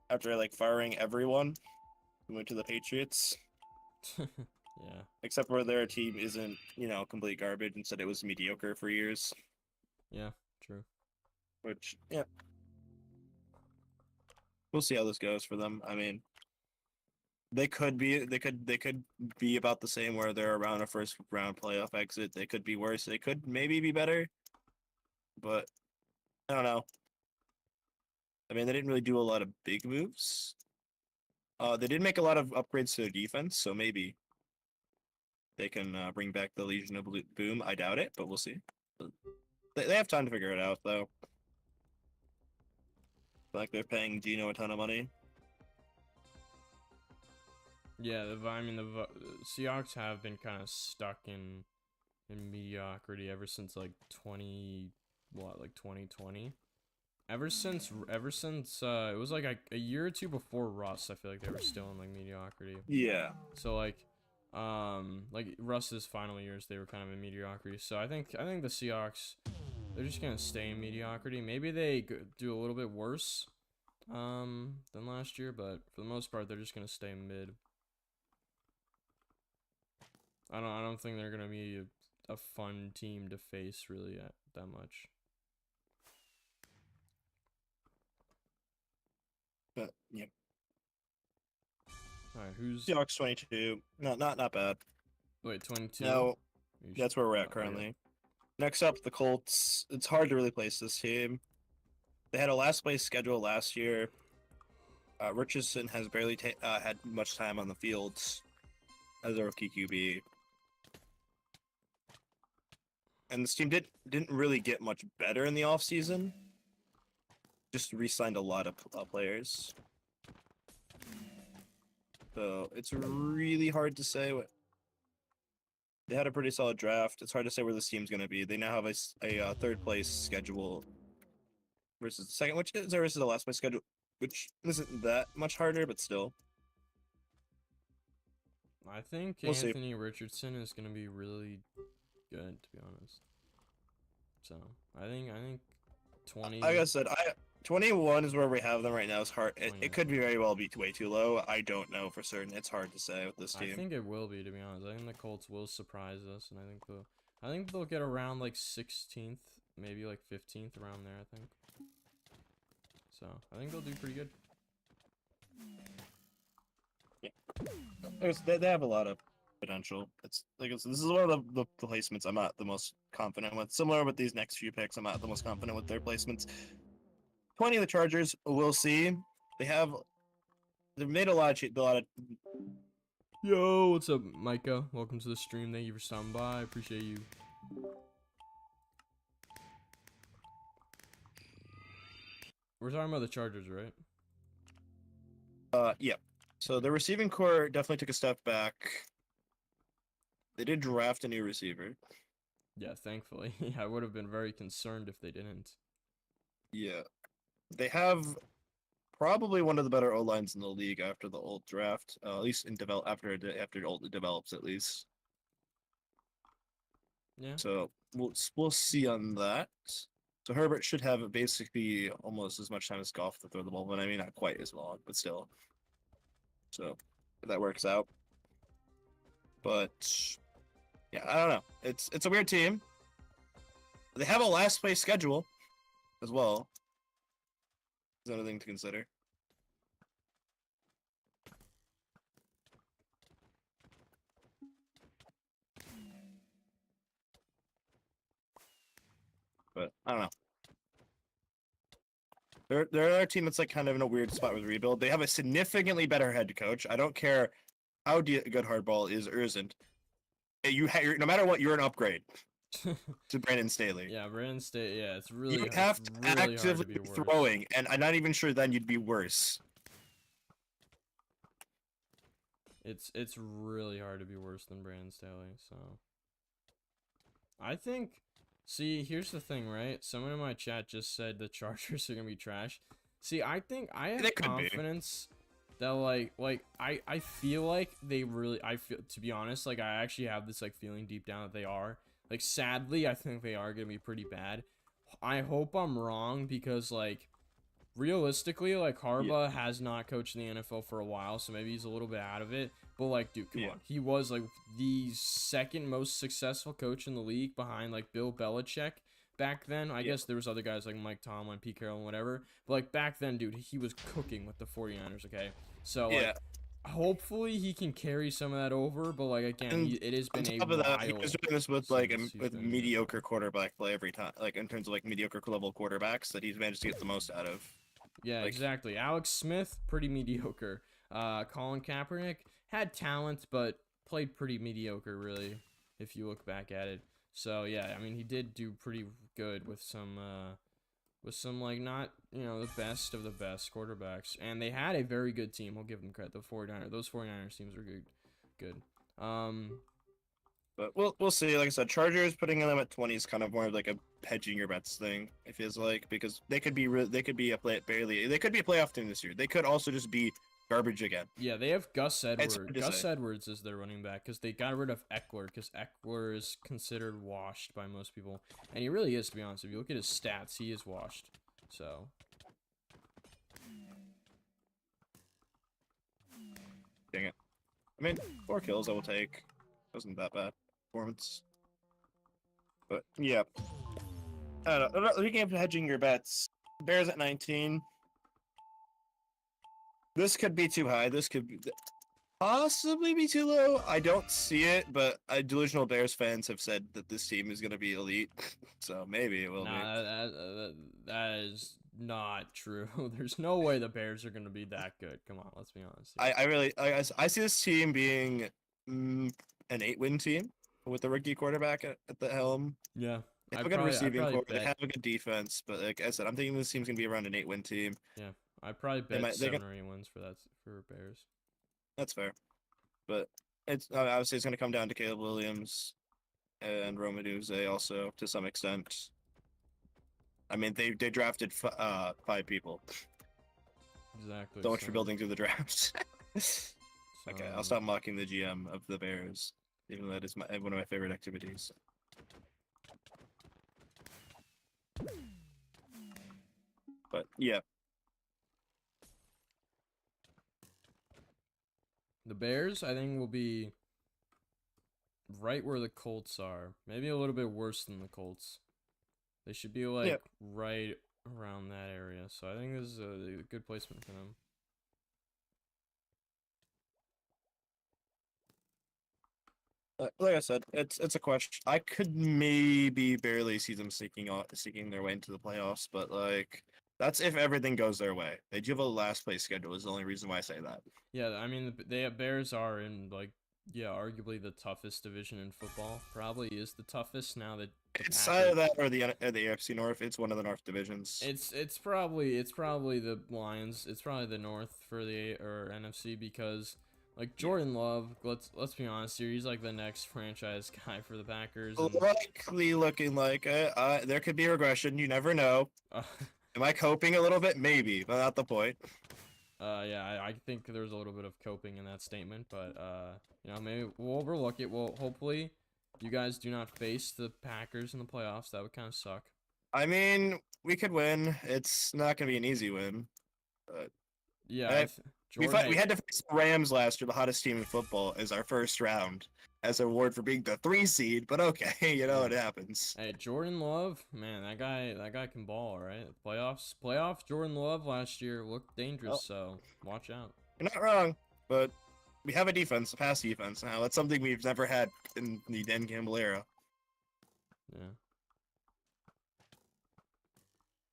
B: after like firing everyone who went to the Patriots.
A: Yeah.
B: Except where their team isn't, complete garbage. Instead, it was mediocre for years.
A: Yeah, true.
B: Which, yeah. We'll see how this goes for them. I mean, they could be about the same where they're around a first round playoff exit. They could be worse. They could maybe be better. But I don't know. I mean, they didn't really do a lot of big moves. They did make a lot of upgrades to their defense, so maybe they can bring back the Legion of Boom. I doubt it, but we'll see. They have time to figure it out, though. Like they're paying Gino a ton of money.
A: Yeah, the Seahawks have been kind of stuck in mediocrity ever since like 2020. Ever since it was like a year or two before Russ, I feel like they were still in like mediocrity.
B: Yeah.
A: So like Russ's final years, they were kind of in mediocrity. So I think the Seahawks, they're just gonna stay in mediocrity. Maybe they do a little bit worse than last year, but for the most part, they're just gonna stay mid. I don't think they're gonna be a fun team to face really that much.
B: But yeah.
A: All right, who's
B: Seahawks 22? Not bad.
A: Wait, 22?
B: No, that's where we're at currently. Yeah. Next up, the Colts. It's hard to really place this team. They had a last place schedule last year. Richardson has barely had much time on the fields as a rookie QB. And this team didn't really get much better in the offseason. Just re-signed a lot of players. So it's really hard to say what. They had a pretty solid draft. It's hard to say where this team's going to be. They now have a third place schedule versus the second, which is versus the last place schedule, which isn't that much harder, but still.
A: I think
B: We'll
A: Anthony
B: see.
A: Richardson is going to be really good, to be honest. So I think 20.
B: Like I said, 21 is where we have them right now. It's hard. It could be very well be way too low. I don't know for certain. It's hard to say with this team.
A: I think it will be, to be honest. I think the Colts will surprise us, and I think they'll get around like 16th, maybe like 15th, around there. I think. So I think they'll do pretty good.
B: Yeah. They have a lot of potential. It's like this is one of the placements I'm not the most confident with. Similar with these next few picks, I'm not the most confident with their placements. 20 of the Chargers, we'll see. They've made a lot of.
A: Yo, what's up, Micah? Welcome to the stream. Thank you for stopping by. I appreciate you. We're talking about the Chargers, right?
B: Yeah. So the receiving core definitely took a step back. They did draft a new receiver.
A: Yeah, thankfully. I would have been very concerned if they didn't.
B: Yeah. They have probably one of the better O-lines in the league after the old draft, at least after it develops at least.
A: Yeah.
B: So we'll see on that. So Herbert should have basically almost as much time as Goff to throw the ball, but I mean not quite as long, but still. So if that works out. But yeah, I don't know. It's a weird team. They have a last place schedule as well. Is another thing to consider. But I don't know. They're a team that's like kind of in a weird spot with rebuild. They have a significantly better head coach. I don't care how good hardball is or isn't. No matter what, you're an upgrade. to Brandon Staley.
A: Yeah, Brandon State. Yeah, it's
B: You
A: really
B: would have to
A: really hard to
B: actively
A: be
B: be
A: worse.
B: throwing, and I'm not even sure then you'd be worse.
A: It's really hard to be worse than Brandon Staley. So I think. See, here's the thing, right? Someone in my chat just said the Chargers are gonna be trash. See, I think I have
B: They could be.
A: confidence that I feel like they really I feel to be honest, like I actually have this like feeling deep down that they are. Like sadly, I think they are gonna be pretty bad. I hope I'm wrong because like realistically, like
B: Yeah.
A: Harbaugh has not coached in the NFL for a while, so maybe he's a little bit out of it. But like, dude, come
B: Yeah.
A: on, he was like the second most successful coach in the league behind like Bill Belichick back then. I guess there was other guys like Mike Tomlin, Pete Carroll, and whatever. But like back then, dude, he was cooking with the 49ers. Okay, so like.
B: Yeah.
A: Hopefully he can carry some of that over, but like again,
B: And
A: it has
B: on
A: been a
B: top of that, he
A: while
B: was doing this with
A: since he's
B: with
A: been here.
B: mediocre quarterback play every time, like in terms of like mediocre level quarterbacks that he's managed to get the most out of.
A: Yeah,
B: Like,
A: exactly. Alex Smith, pretty mediocre. Colin Kaepernick had talent, but played pretty mediocre, really, if you look back at it. So yeah, I mean, he did do pretty good with some like not the best of the best quarterbacks, and they had a very good team. I'll give them credit. Those 49ers teams are good.
B: but we'll see. Like I said, Chargers putting them at 20 is kind of more of like a hedging your bets thing. It feels like because they could be they could be a playoff team this year. They could also just be garbage again.
A: Yeah, they have Gus Edwards.
B: hard to
A: Gus
B: say.
A: Edwards is their running back because they got rid of Eckler because Eckler is considered washed by most people, and he really is, to be honest. If you look at his stats, he is washed. So
B: Dang it. I mean, 4 kills I will take. Wasn't that bad performance. But yeah. I don't know. Speaking of hedging your bets, Bears at 19. This could be too high. This could possibly be too low. I don't see it, but delusional Bears fans have said that this team is going to be elite, so maybe it will be.
A: that is not true. There's no way the Bears are going to be that good. Come on, let's be honest.
B: I see this team being an 8-win team with the rookie quarterback at the helm.
A: Yeah.
B: They have a good receiving core. They have a good defense, but like I said, I'm thinking this team's going to be around an 8-win team.
A: Yeah. I probably bet 7 or 8 wins for Bears.
B: That's fair, but it's obviously it's going to come down to Caleb Williams and Roma Duze also to some extent. I mean, they drafted 5 people.
A: Exactly.
B: So much for building through the drafts. Okay, I'll stop mocking the GM of the Bears, even though that is one of my favorite activities. But yeah.
A: The Bears, I think, will be right where the Colts are. Maybe a little bit worse than the Colts. They should be like right around that area. So I think this is a good placement for them.
B: Like I said, it's a question. I could maybe barely see them sneaking their way into the playoffs, but like that's if everything goes their way. They do have a last place schedule. Is the only reason why I say that.
A: Yeah, I mean, Bears are in like arguably the toughest division in football. Probably is the toughest now that
B: it's either that or the AFC North. It's one of the North divisions.
A: It's probably the Lions. It's probably the North for the NFC because like Jordan Love. Let's be honest here. He's like the next franchise guy for the Packers. And,
B: likely looking like there could be regression. You never know. Am I coping a little bit? Maybe, but not the point.
A: Yeah, I think there's a little bit of coping in that statement, but maybe we'll overlook it. Well, hopefully, you guys do not face the Packers in the playoffs. That would kind of suck.
B: I mean, we could win. It's not gonna be an easy win. But
A: yeah,
B: we had to face the Rams last year, the hottest team in football, as our first round, as an award for being the 3 seed. But okay, it happens.
A: Hey, Jordan Love, man, that guy can ball, right? Playoffs. Jordan Love last year looked dangerous, so watch out.
B: You're not wrong, but we have a pass defense now. That's something we've never had in the Dan Campbell era.
A: Yeah.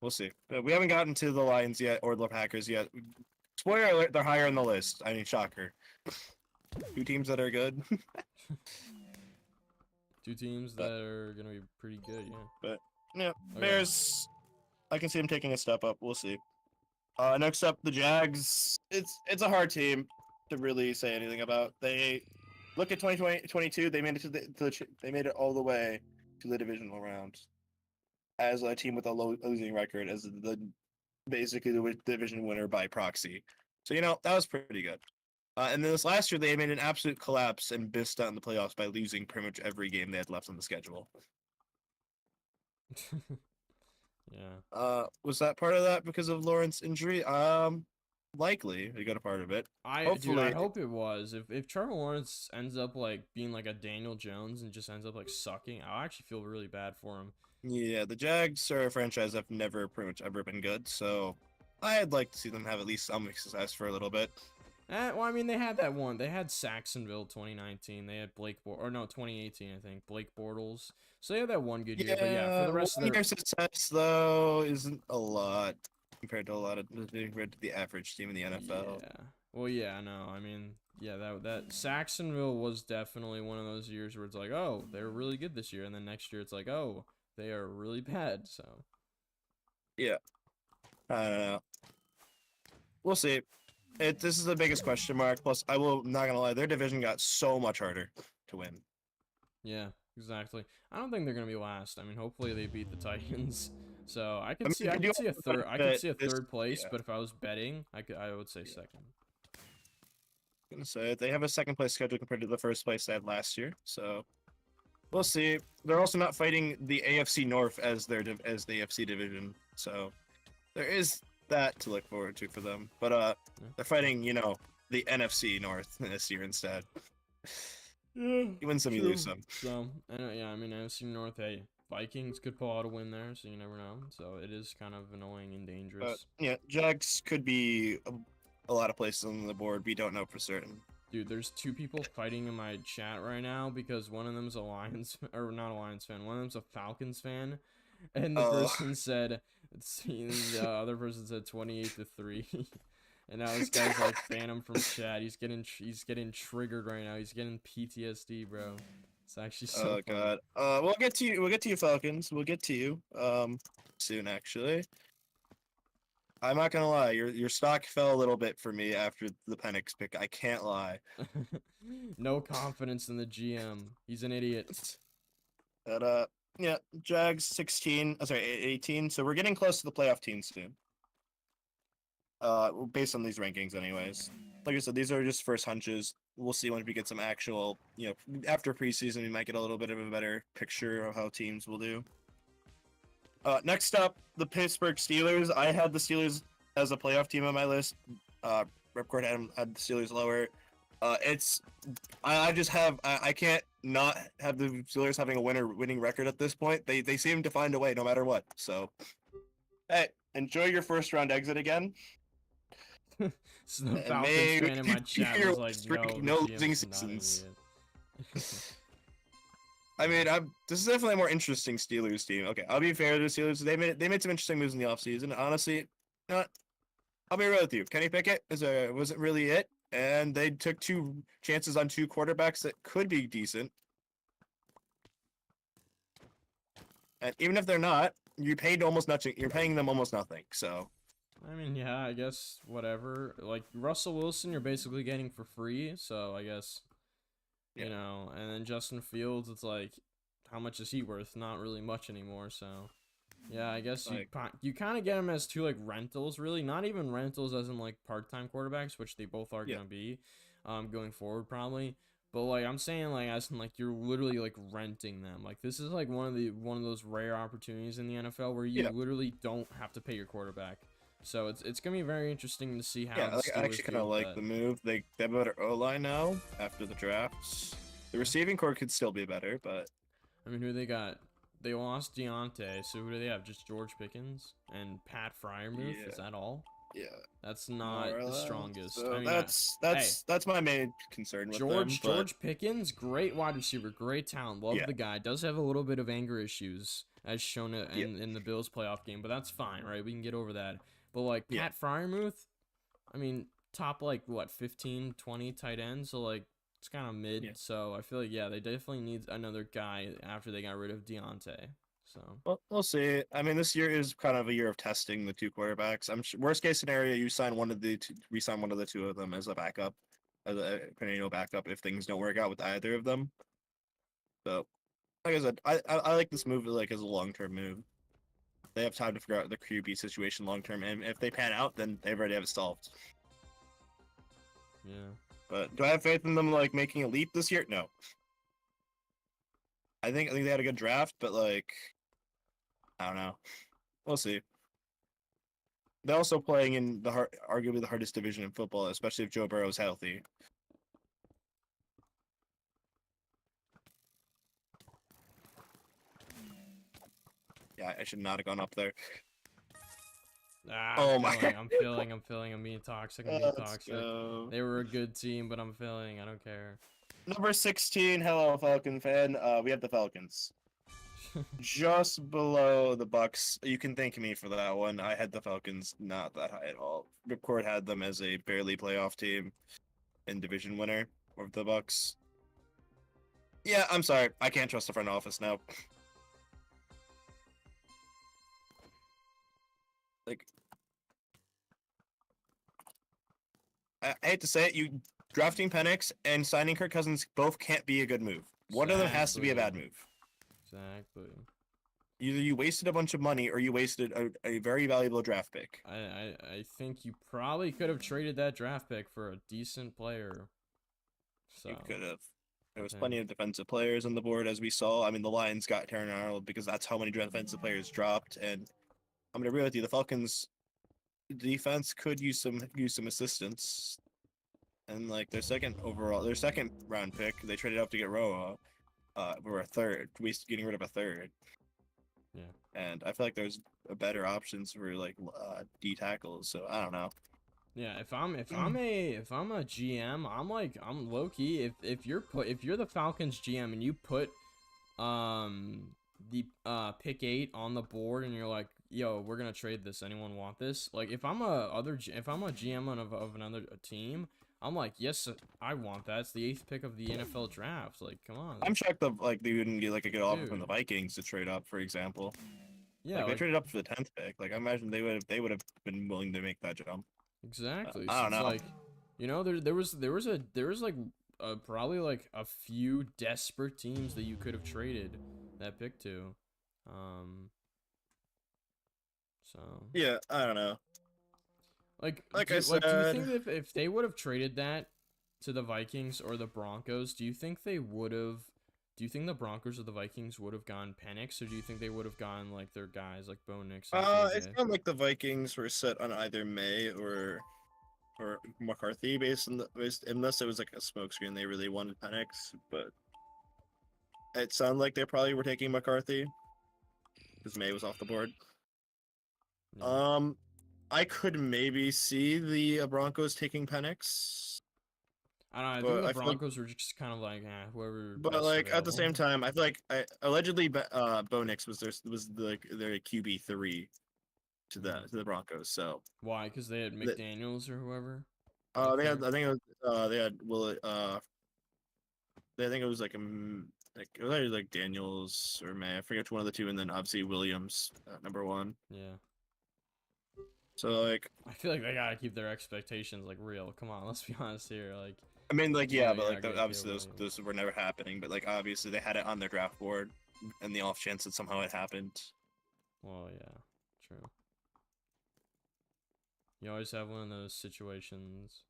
B: We'll see. We haven't gotten to the Lions yet or the Packers yet. Spoiler alert, they're higher on the list. I mean, shocker. 2 teams that are good.
A: Two teams
B: But
A: that are gonna be pretty good. Yeah.
B: but yeah,
A: Okay.
B: Bears. I can see them taking a step up. We'll see. Next up, the Jags. It's a hard team to really say anything about. They look at 2022. They made it they made it all the way to the divisional round as a team with a losing record, as the basically the division winner by proxy. So that was pretty good. And then this last year, they made an absolute collapse and missed out in the playoffs by losing pretty much every game they had left on the schedule.
A: Yeah.
B: Was that part of that because of Lawrence's injury? Likely we got a part of it.
A: Dude, I
B: Hopefully,
A: hope it was. If Trevor Lawrence ends up like being like a Daniel Jones and just ends up like sucking, I'll actually feel really bad for him.
B: yeah, the Jags are a franchise that have never pretty much ever been good, so I'd like to see them have at least some success for a little bit.
A: Well, I mean, they had that one. They had Saxonville 2019. They had or no, 2018, I think. Blake Bortles. So they had that one good year. But yeah, for the rest of their
B: success though isn't a lot compared to the average team in the NFL.
A: Yeah. Well, yeah, no. I mean, yeah, that Saxonville was definitely one of those years where it's like, oh, they're really good this year, and then next year it's like, oh, they are really bad. So.
B: Yeah. I don't know. We'll see. This is the biggest question mark. Plus, not gonna lie, their division got so much harder to win.
A: Yeah, exactly. I don't think they're gonna be last. I mean, hopefully they beat the Titans. So I could
B: mean,
A: see I
B: they
A: could
B: do
A: see a
B: have
A: third I could see a
B: this-
A: third place,
B: yeah.
A: but if I was betting, I would say second.
B: Gonna say they have a second place schedule compared to the first place they had last year. So we'll see. They're also not fighting the AFC North as the AFC division. So there is that to look forward to for them. But they're fighting, the NFC North this year instead.
A: Yeah,
B: You win some, you lose some.
A: So yeah, I mean, NFC North. Hey, Vikings could pull out a win there, so you never know. So it is kind of annoying and dangerous.
B: Yeah, Jags could be a lot of places on the board. We don't know for certain.
A: Dude, there's two people fighting in my chat right now because one of them's a Lions or not a Lions fan. One of them's a Falcons fan, and the person said, the other person said 28-3. And now this guy's like Phantom from chat. He's getting triggered right now. He's getting PTSD, bro. It's actually so funny.
B: God. We'll get to you. We'll get to you, Falcons. We'll get to you. Soon actually. I'm not gonna lie. Your stock fell a little bit for me after the Penix pick. I can't lie.
A: No confidence in the GM. He's an idiot.
B: But yeah, Jags 16. Sorry, 18. So we're getting close to the playoff teams soon. Based on these rankings anyways. Like I said, these are just first hunches. We'll see when we get some actual, after preseason, we might get a little bit of a better picture of how teams will do. Next up, the Pittsburgh Steelers. I had the Steelers as a playoff team on my list. Ripcord had the Steelers lower. I can't not have the Steelers having a winning record at this point. They seem to find a way no matter what. So, hey, enjoy your first round exit again.
A: So the Falcons fan in my chat was like,
B: no losing seasons. I mean, this is definitely a more interesting Steelers team. Okay, I'll be fair to the Steelers. They made some interesting moves in the offseason. Honestly, I'll be real with you. Kenny Pickett wasn't really it, and they took two chances on two quarterbacks that could be decent. And even if they're not, you paid almost nothing. You're paying them almost nothing. So.
A: I mean, yeah, I guess whatever. Like Russell Wilson, you're basically getting for free, so I guess, and then Justin Fields, it's like, how much is he worth? Not really much anymore. So, yeah, I guess you kind of get him as two like rentals, really, not even rentals as in like part-time quarterbacks, which they both are gonna be, going forward probably. But like I'm saying, like as in like you're literally like renting them. Like this is like one of those rare opportunities in the NFL where you literally don't have to pay your quarterback. So it's gonna be very interesting to see how.
B: Yeah, I actually kind of like the move. They have a better O-line now after the drafts. The receiving core could still be better, but
A: I mean, who they got? They lost Deontay, so who do they have? Just George Pickens and Pat Fryermuth.
B: Yeah.
A: Is that all?
B: Yeah,
A: that's not the strongest.
B: So
A: I mean,
B: that's my main concern with
A: George Pickens, great wide receiver, great talent. Love the guy. Does have a little bit of anger issues, as shown in the Bills playoff game, but that's fine, right? We can get over that. But like Pat Fryermuth, I mean, top like what 15, 20 tight ends. So like It's kind of mid.
B: Yeah.
A: So I feel like yeah, they definitely need another guy after they got rid of Deontay. So
B: Well, we'll see. I mean, this year is kind of a year of testing the two quarterbacks. Worst case scenario, you sign one of the two, resign one of the two of them as a backup, as a perennial backup if things don't work out with either of them. So, like I said, I like this move like as a long term move. They have time to figure out the QB situation long term, and if they pan out, then they've already have it solved.
A: yeah.
B: But do I have faith in them like making a leap this year? No. I think they had a good draft, but like I don't know. We'll see. They're also playing in the arguably the hardest division in football, especially if Joe Burrow's healthy. Yeah, I should not have gone up there.
A: Ah,
B: Oh my
A: I'm feeling. I'm being toxic. I'm being
B: Let's
A: toxic.
B: go.
A: They were a good team, but I'm feeling. I don't care.
B: Number 16, hello Falcon fan. We have the Falcons. Just below the Bucks. You can thank me for that one. I had the Falcons not that high at all. Ripcord had them as a barely playoff team and division winner of the Bucks. Yeah, I'm sorry. I can't trust the front office now. Like, I hate to say it, you drafting Penix and signing Kirk Cousins both can't be a good move. One of them has to be a bad move.
A: Exactly.
B: Either you wasted a bunch of money or you wasted a very valuable draft pick.
A: I think you probably could have traded that draft pick for a decent player. So
B: You could have. There was
A: Okay.
B: plenty of defensive players on the board, as we saw. I mean, the Lions got Terran Arnold because that's how many defensive players dropped. And I'm gonna agree with you. The Falcons defense could use some assistance. And like their second round pick, they traded up to get Roa. For a third, getting rid of a third.
A: Yeah.
B: And I feel like there's better options for like D tackles. So I don't know.
A: Yeah, if I'm a GM, I'm low key. If you're the Falcons GM and you put the pick 8 on the board and you're like, yo, we're gonna trade this. Anyone want this? Like if I'm a GM of another team, I'm like, yes, I want that. It's the 8th pick of the NFL draft. Like, come on.
B: I'm shocked that like they wouldn't get like a good offer from the
A: Dude.
B: Vikings to trade up, for example.
A: Yeah,
B: They
A: like
B: traded up for the 10th pick. Like I imagine they would have been willing to make that jump.
A: exactly.
B: I
A: So
B: don't
A: it's
B: know.
A: like, there was like probably like a few desperate teams that you could have traded that pick to. So
B: Yeah, I don't know.
A: like
B: Like
A: do
B: I
A: you
B: said,
A: think that if they would have traded that to the Vikings or the Broncos, do you think they would have? Do you think the Broncos or the Vikings would have gone Penix, or do you think they would have gone like their guys like Bo Nix and
B: it's
A: JJ?
B: not like the Vikings were set on either May or McCarthy unless it was like a smokescreen. They really wanted Penix, but it sounded like they probably were taking McCarthy because May was off the board.
A: Yeah.
B: I could maybe see the Broncos taking Penix,
A: I don't know. I think
B: but
A: the
B: I feel like,
A: Broncos were just kind of like, whoever
B: but
A: best
B: like at the
A: available.
B: same time, I feel like allegedly Bo Nix was their QB3 to the Broncos. So
A: Why? Because they had
B: that
A: McDaniels or whoever.
B: they had
A: There.
B: I think it was they had I think it was like like it was either like Daniels or May. I forget which one of the two, and then obviously Williams number 1.
A: Yeah.
B: So like
A: I feel like they gotta keep their expectations like real. Come on, let's be honest here. Like,
B: I mean, like,
A: you know,
B: yeah, but
A: you're
B: like,
A: not gonna get
B: obviously
A: Williams.
B: those were never happening. But like, obviously, they had it on their draft board, and the off chance that somehow it happened.
A: Well, yeah, true. You always have one of those situations.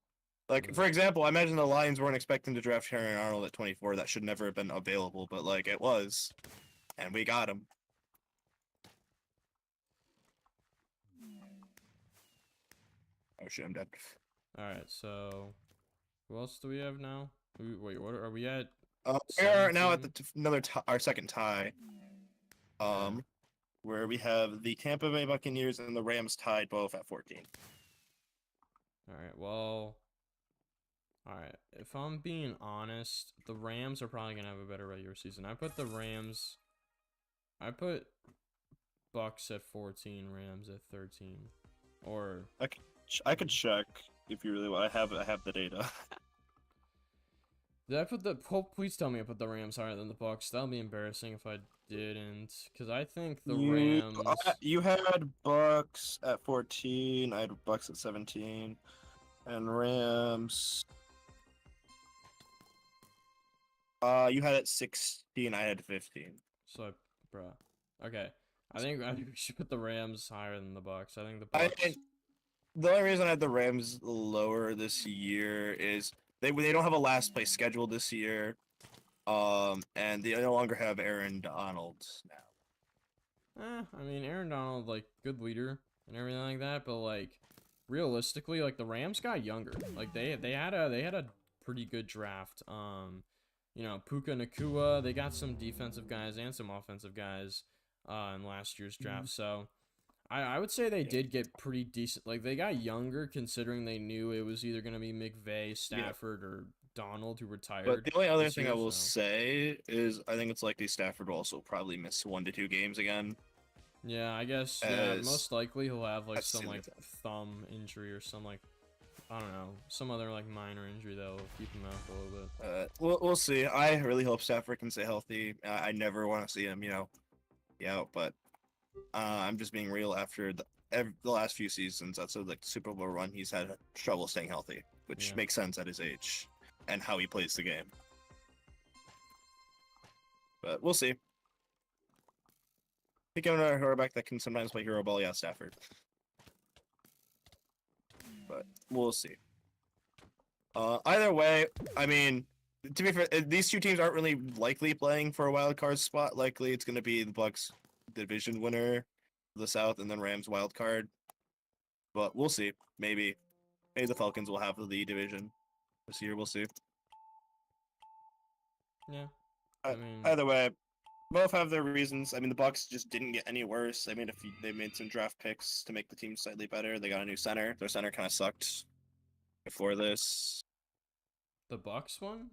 B: Like, for example, I imagine the Lions weren't expecting to draft Terran Arnold at 24. That should never have been available, but like, it was, and we got him. Oh shit, I'm dead.
A: All right, so who else do we have now? Wait, what are we at?
B: We are now at
A: 17?
B: our second tie. Where we have the Tampa Bay Buccaneers and the Rams tied both at 14.
A: All right, well, all right. If I'm being honest, the Rams are probably gonna have a better regular season. I put Bucks at 14, Rams at 13, or
B: I could check if you really want. I have the data.
A: Did I put the? Please tell me I put the Rams higher than the Bucks. That would be embarrassing if I didn't, because I think the Rams.
B: You had Bucks at 14. I had Bucks at 17, and Rams. You had it 16. I had 15.
A: So, bruh. Okay. I think we should put the Rams higher than the Bucks. I think the
B: I
A: Bucks.
B: think the only reason I had the Rams lower this year is they don't have a last place schedule this year. And they no longer have Aaron Donald now.
A: I mean, Aaron Donald, like, good leader and everything like that, but like, realistically, like the Rams got younger. Like they had a pretty good draft. You know, Puka Nakua, they got some defensive guys and some offensive guys in last year's draft. So I would say they did get pretty decent. Like they got younger considering they knew it was either gonna be McVay, Stafford, or Donald who retired.
B: But the only other
A: this
B: thing
A: year,
B: I will
A: so.
B: say is I think it's likely Stafford will also probably miss 1 to 2 games again.
A: Yeah, I guess most likely he'll have like some like thumb injury or some like I don't know, some other like minor injury that'll keep him out for a little bit.
B: We'll see. I really hope Stafford can stay healthy. I never want to see him, be out, but I'm just being real. After the last few seasons, that's like the Super Bowl run, he's had trouble staying healthy, which makes sense at his age and how he plays the game. But we'll see. Pick another quarterback that can sometimes play hero ball. Yeah, Stafford. But we'll see. Either way, I mean, to be fair, these two teams aren't really likely playing for a wild card spot. Likely, it's going to be the Bucks division winner of the South, and then Rams wild card. But we'll see. Maybe the Falcons will have the lead division this year. We'll see.
A: Yeah. I mean,
B: either way, both have their reasons. I mean, the Bucks just didn't get any worse. They made some draft picks to make the team slightly better. They got a new center. Their center kind of sucked before this.
A: the Bucks one?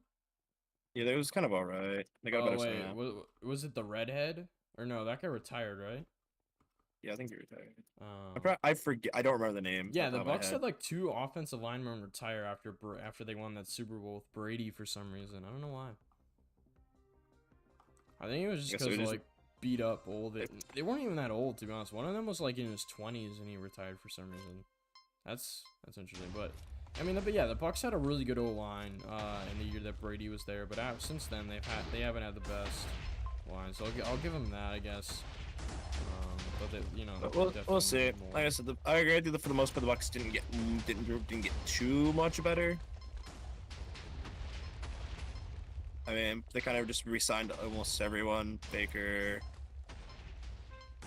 B: Yeah, that was kind of alright. They got a better center now.
A: Was it the redhead? Or no, that guy retired, right?
B: Yeah, I think he retired. I forget. I don't remember the name.
A: Yeah, the Bucks had like 2 offensive linemen retire after they won that Super Bowl with Brady for some reason. I don't know why. I think it was just because like beat up old. They weren't even that old, to be honest. One of them was like in his 20s and he retired for some reason. That's interesting. But I mean, but yeah, the Bucks had a really good O-line in the year that Brady was there. But since then, they haven't had the best line. So I'll give them that, I guess. But they,
B: we'll see. Like I said, I agree with you. For the most part, the Bucks didn't get too much better. I mean, they kind of just re-signed almost everyone. Baker,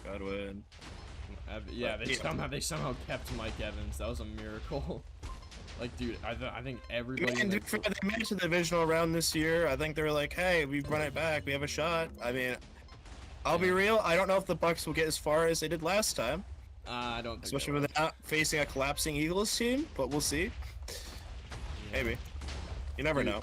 B: Godwin.
A: Yeah, they somehow kept Mike Evans. That was a miracle. Like, dude, I think everybody.
B: They made it to the divisional round this year. I think they were like, "Hey, we've run it back. We have a shot." I mean, I'll be real. I don't know if the Bucks will get as far as they did last time.
A: I don't think.
B: Especially when they're not facing a collapsing Eagles team, but we'll see. Yeah. Maybe. You never know.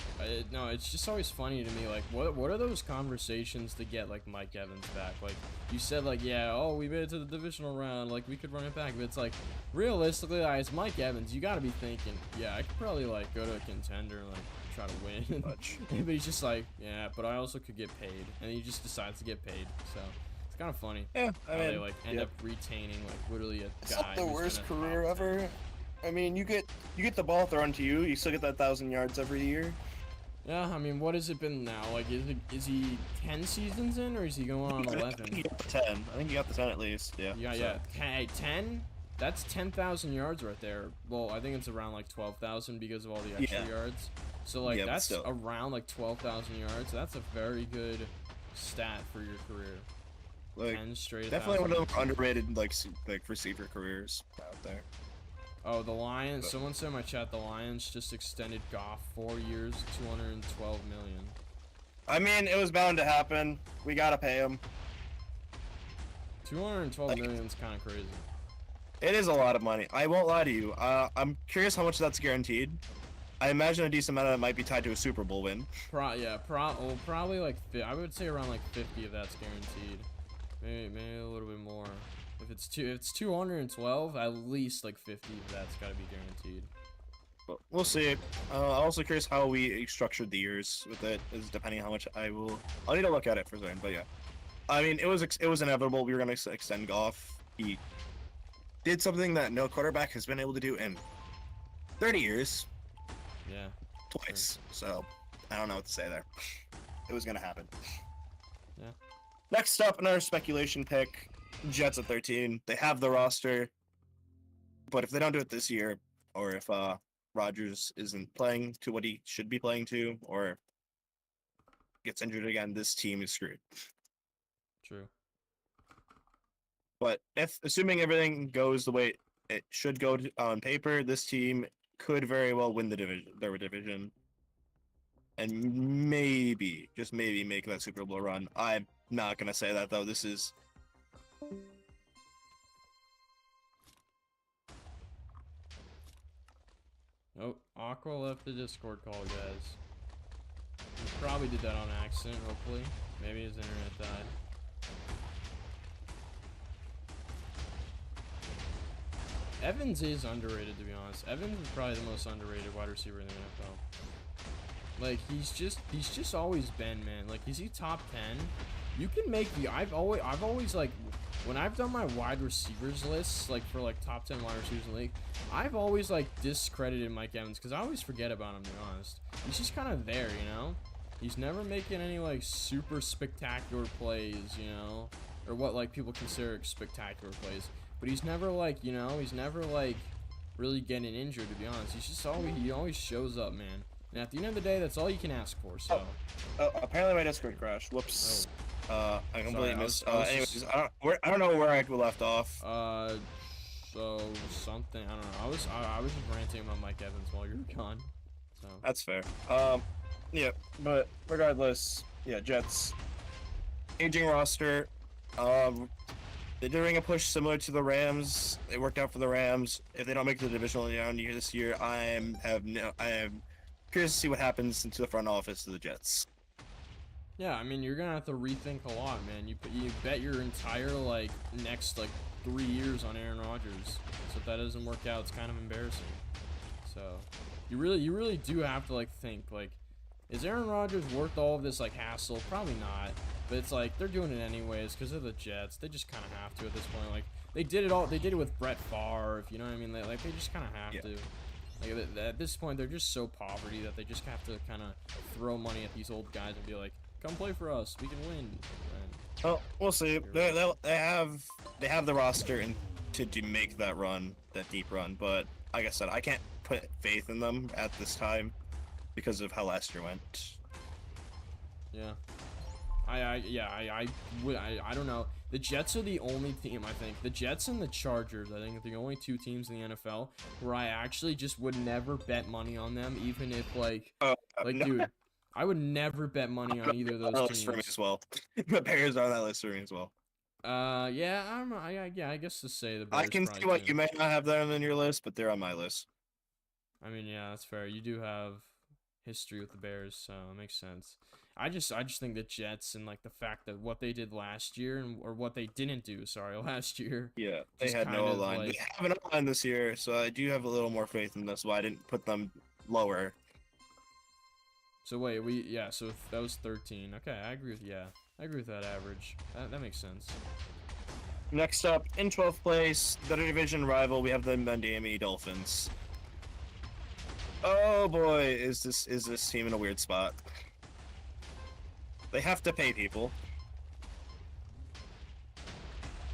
A: No, it's just always funny to me. Like, what are those conversations to get like Mike Evans back? Like, you said like, yeah, oh, we made it to the divisional round. Like, we could run it back. But it's like, realistically, it's Mike Evans. You got to be thinking, yeah, I could probably like go to a contender and like try to win. But he's just like, yeah, but I also could get paid, and he just decides to get paid. So it's kind of funny.
B: Yeah, I mean,
A: they like end up retaining like literally a
B: it's
A: guy.
B: Not the worst career ever. I mean, you get the ball thrown to you. You still get that 1,000 yards every year.
A: Yeah, I mean, what has it been now? Like, is he 10 seasons in, or is he going on 11?
B: I think he got the 10. I think he got the 10 at least. Yeah.
A: Yeah. Hey, 10? That's 10,000 yards right there. Well, I think it's around like 12,000 because of all the extra yards. So like that's around like 12,000 yards. That's a very good stat for your career.
B: Like
A: 10 straight.
B: Definitely one of the underrated like receiver careers out there.
A: Oh, the Lions. Someone said in my chat the Lions just extended Goff 4 years, 212 million.
B: I mean, it was bound to happen. We gotta pay him.
A: 212 million is kind of crazy.
B: It is a lot of money. I won't lie to you. I'm curious how much that's guaranteed. I imagine a decent amount of that might be tied to a Super Bowl win.
A: Probably like I would say around like 50 if that's guaranteed. Maybe a little bit more. If it's 212, at least like 50 of that's got to be guaranteed.
B: But we'll see. I'm also curious how we structured the years with it, is depending on how much I'll need to look at it for certain, but yeah. I mean, it was inevitable. We were going to extend Goff. He did something that no quarterback has been able to do in 30 years.
A: Yeah.
B: Twice. So, I don't know what to say there. It was going to happen.
A: Yeah.
B: Next up, another speculation pick. Jets at 13. They have the roster. But if they don't do it this year, or if Rodgers isn't playing to what he should be playing to, or gets injured again, this team is screwed.
A: True.
B: But if assuming everything goes the way it should go on paper, this team could very well win their division, and maybe, just maybe, make that Super Bowl run. I'm not gonna say that though. This is
A: Oh, Aqua left the Discord call, guys. He probably did that on accident, hopefully. Maybe his internet died. Evans is underrated, to be honest. Evans is probably the most underrated wide receiver in the NFL. Like, he's just always been, man. Like, is he top 10? You can make the, I've always, like, when I've done my wide receivers lists, like, for, like, top 10 wide receivers in the league, I've always, like, discredited Mike Evans, because I always forget about him, to be honest. He's just kind of there, you know? He's never making any, like, super spectacular plays, you know? Or what, like, people consider spectacular plays. But he's never, like, you know, he's never, like, really getting injured, to be honest. He's just always, he always shows up, man. And at the end of the day, that's all you can ask for, so.
B: Oh, apparently my Discord crashed. Whoops. I completely missed. Anyways, I don't know where I left off.
A: So something, I don't know. I was just ranting about Mike Evans while you were gone. So.
B: That's fair. Yeah, but regardless, yeah, Jets. Aging roster. They're doing a push similar to the Rams. It worked out for the Rams. If they don't make the divisional round this year, I am curious to see what happens into the front office of the Jets.
A: Yeah, I mean, you're gonna have to rethink a lot, man. You bet your entire like next like 3 years on Aaron Rodgers. So if that doesn't work out, it's kind of embarrassing. So you really do have to like think like, is Aaron Rodgers worth all of this like hassle? Probably not. But it's like they're doing it anyways because they're the Jets. They just kind of have to at this point. Like they did it all. They did it with Brett Favre. You know what I mean? They just kind of have to. Like at this point, they're just so poverty that they just have to kind of throw money at these old guys and be like, "Come play for us. We can win." And
B: well, we'll see. They have the roster to make that run, that deep run. But like I said, I can't put faith in them at this time because of how last year went.
A: Yeah. I don't know. The Jets are the only team, I think. The Jets and the Chargers, I think, are the only two teams in the NFL where I actually just would never bet money on them, even if, like,
B: No.
A: Dude, I would never bet money on either of those teams.
B: For me as well. The Bears are on that list for me as well.
A: Yeah, I don't know. I guess to say the Bears.
B: I can see why you may not have them on your list, but they're on my list.
A: I mean, yeah, that's fair. You do have history with the Bears, so it makes sense. I just think the Jets and like the fact that what they did last year or what they didn't do, last year.
B: Yeah, they had no line. Like, they have an line this year, so I do have a little more faith in this. Why I didn't put them lower.
A: So wait, so that was 13. Okay, I agree with that average. That makes sense.
B: Next up, in 12th place, the division rival, we have the Miami Dolphins. Oh boy, is this team in a weird spot. They have to pay people.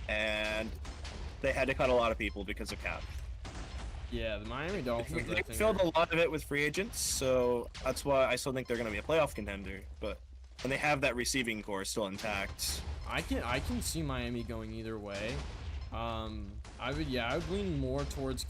B: And they had to cut a lot of people because of cap.
A: Yeah, the Miami Dolphins,
B: They filled a lot of it with free agents, so that's why I still think they're going to be a playoff contender. But when they have that receiving core still intact,
A: I can see Miami going either way. I would lean more towards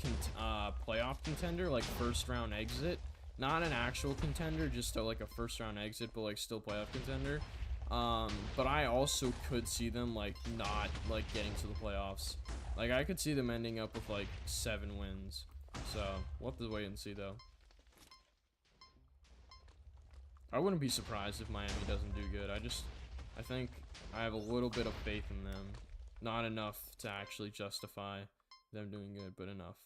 A: playoff contender, like first round exit. Not an actual contender, just like a first round exit, but like still playoff contender. But I also could see them like not like getting to the playoffs. Like I could see them ending up with like 7 wins. So we'll have to wait and see though. I wouldn't be surprised if Miami doesn't do good. I think I have a little bit of faith in them. Not enough to actually justify them doing good, but enough.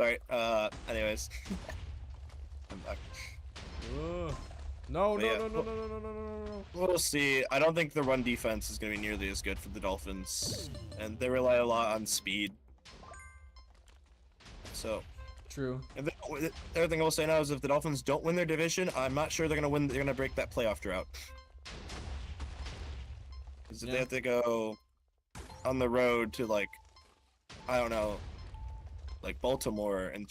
B: Sorry. Anyways, I'm back.
A: Ugh. No,
B: But
A: no,
B: yeah,
A: no, no, no, no, no, no, no, no.
B: We'll see. I don't think the run defense is going to be nearly as good for the Dolphins, and they rely a lot on speed. So,
A: True.
B: the other thing I will say now is if the Dolphins don't win their division, I'm not sure they're going to win. They're going to break that playoff drought. Because if they have to go on the road to like, I don't know, like Baltimore in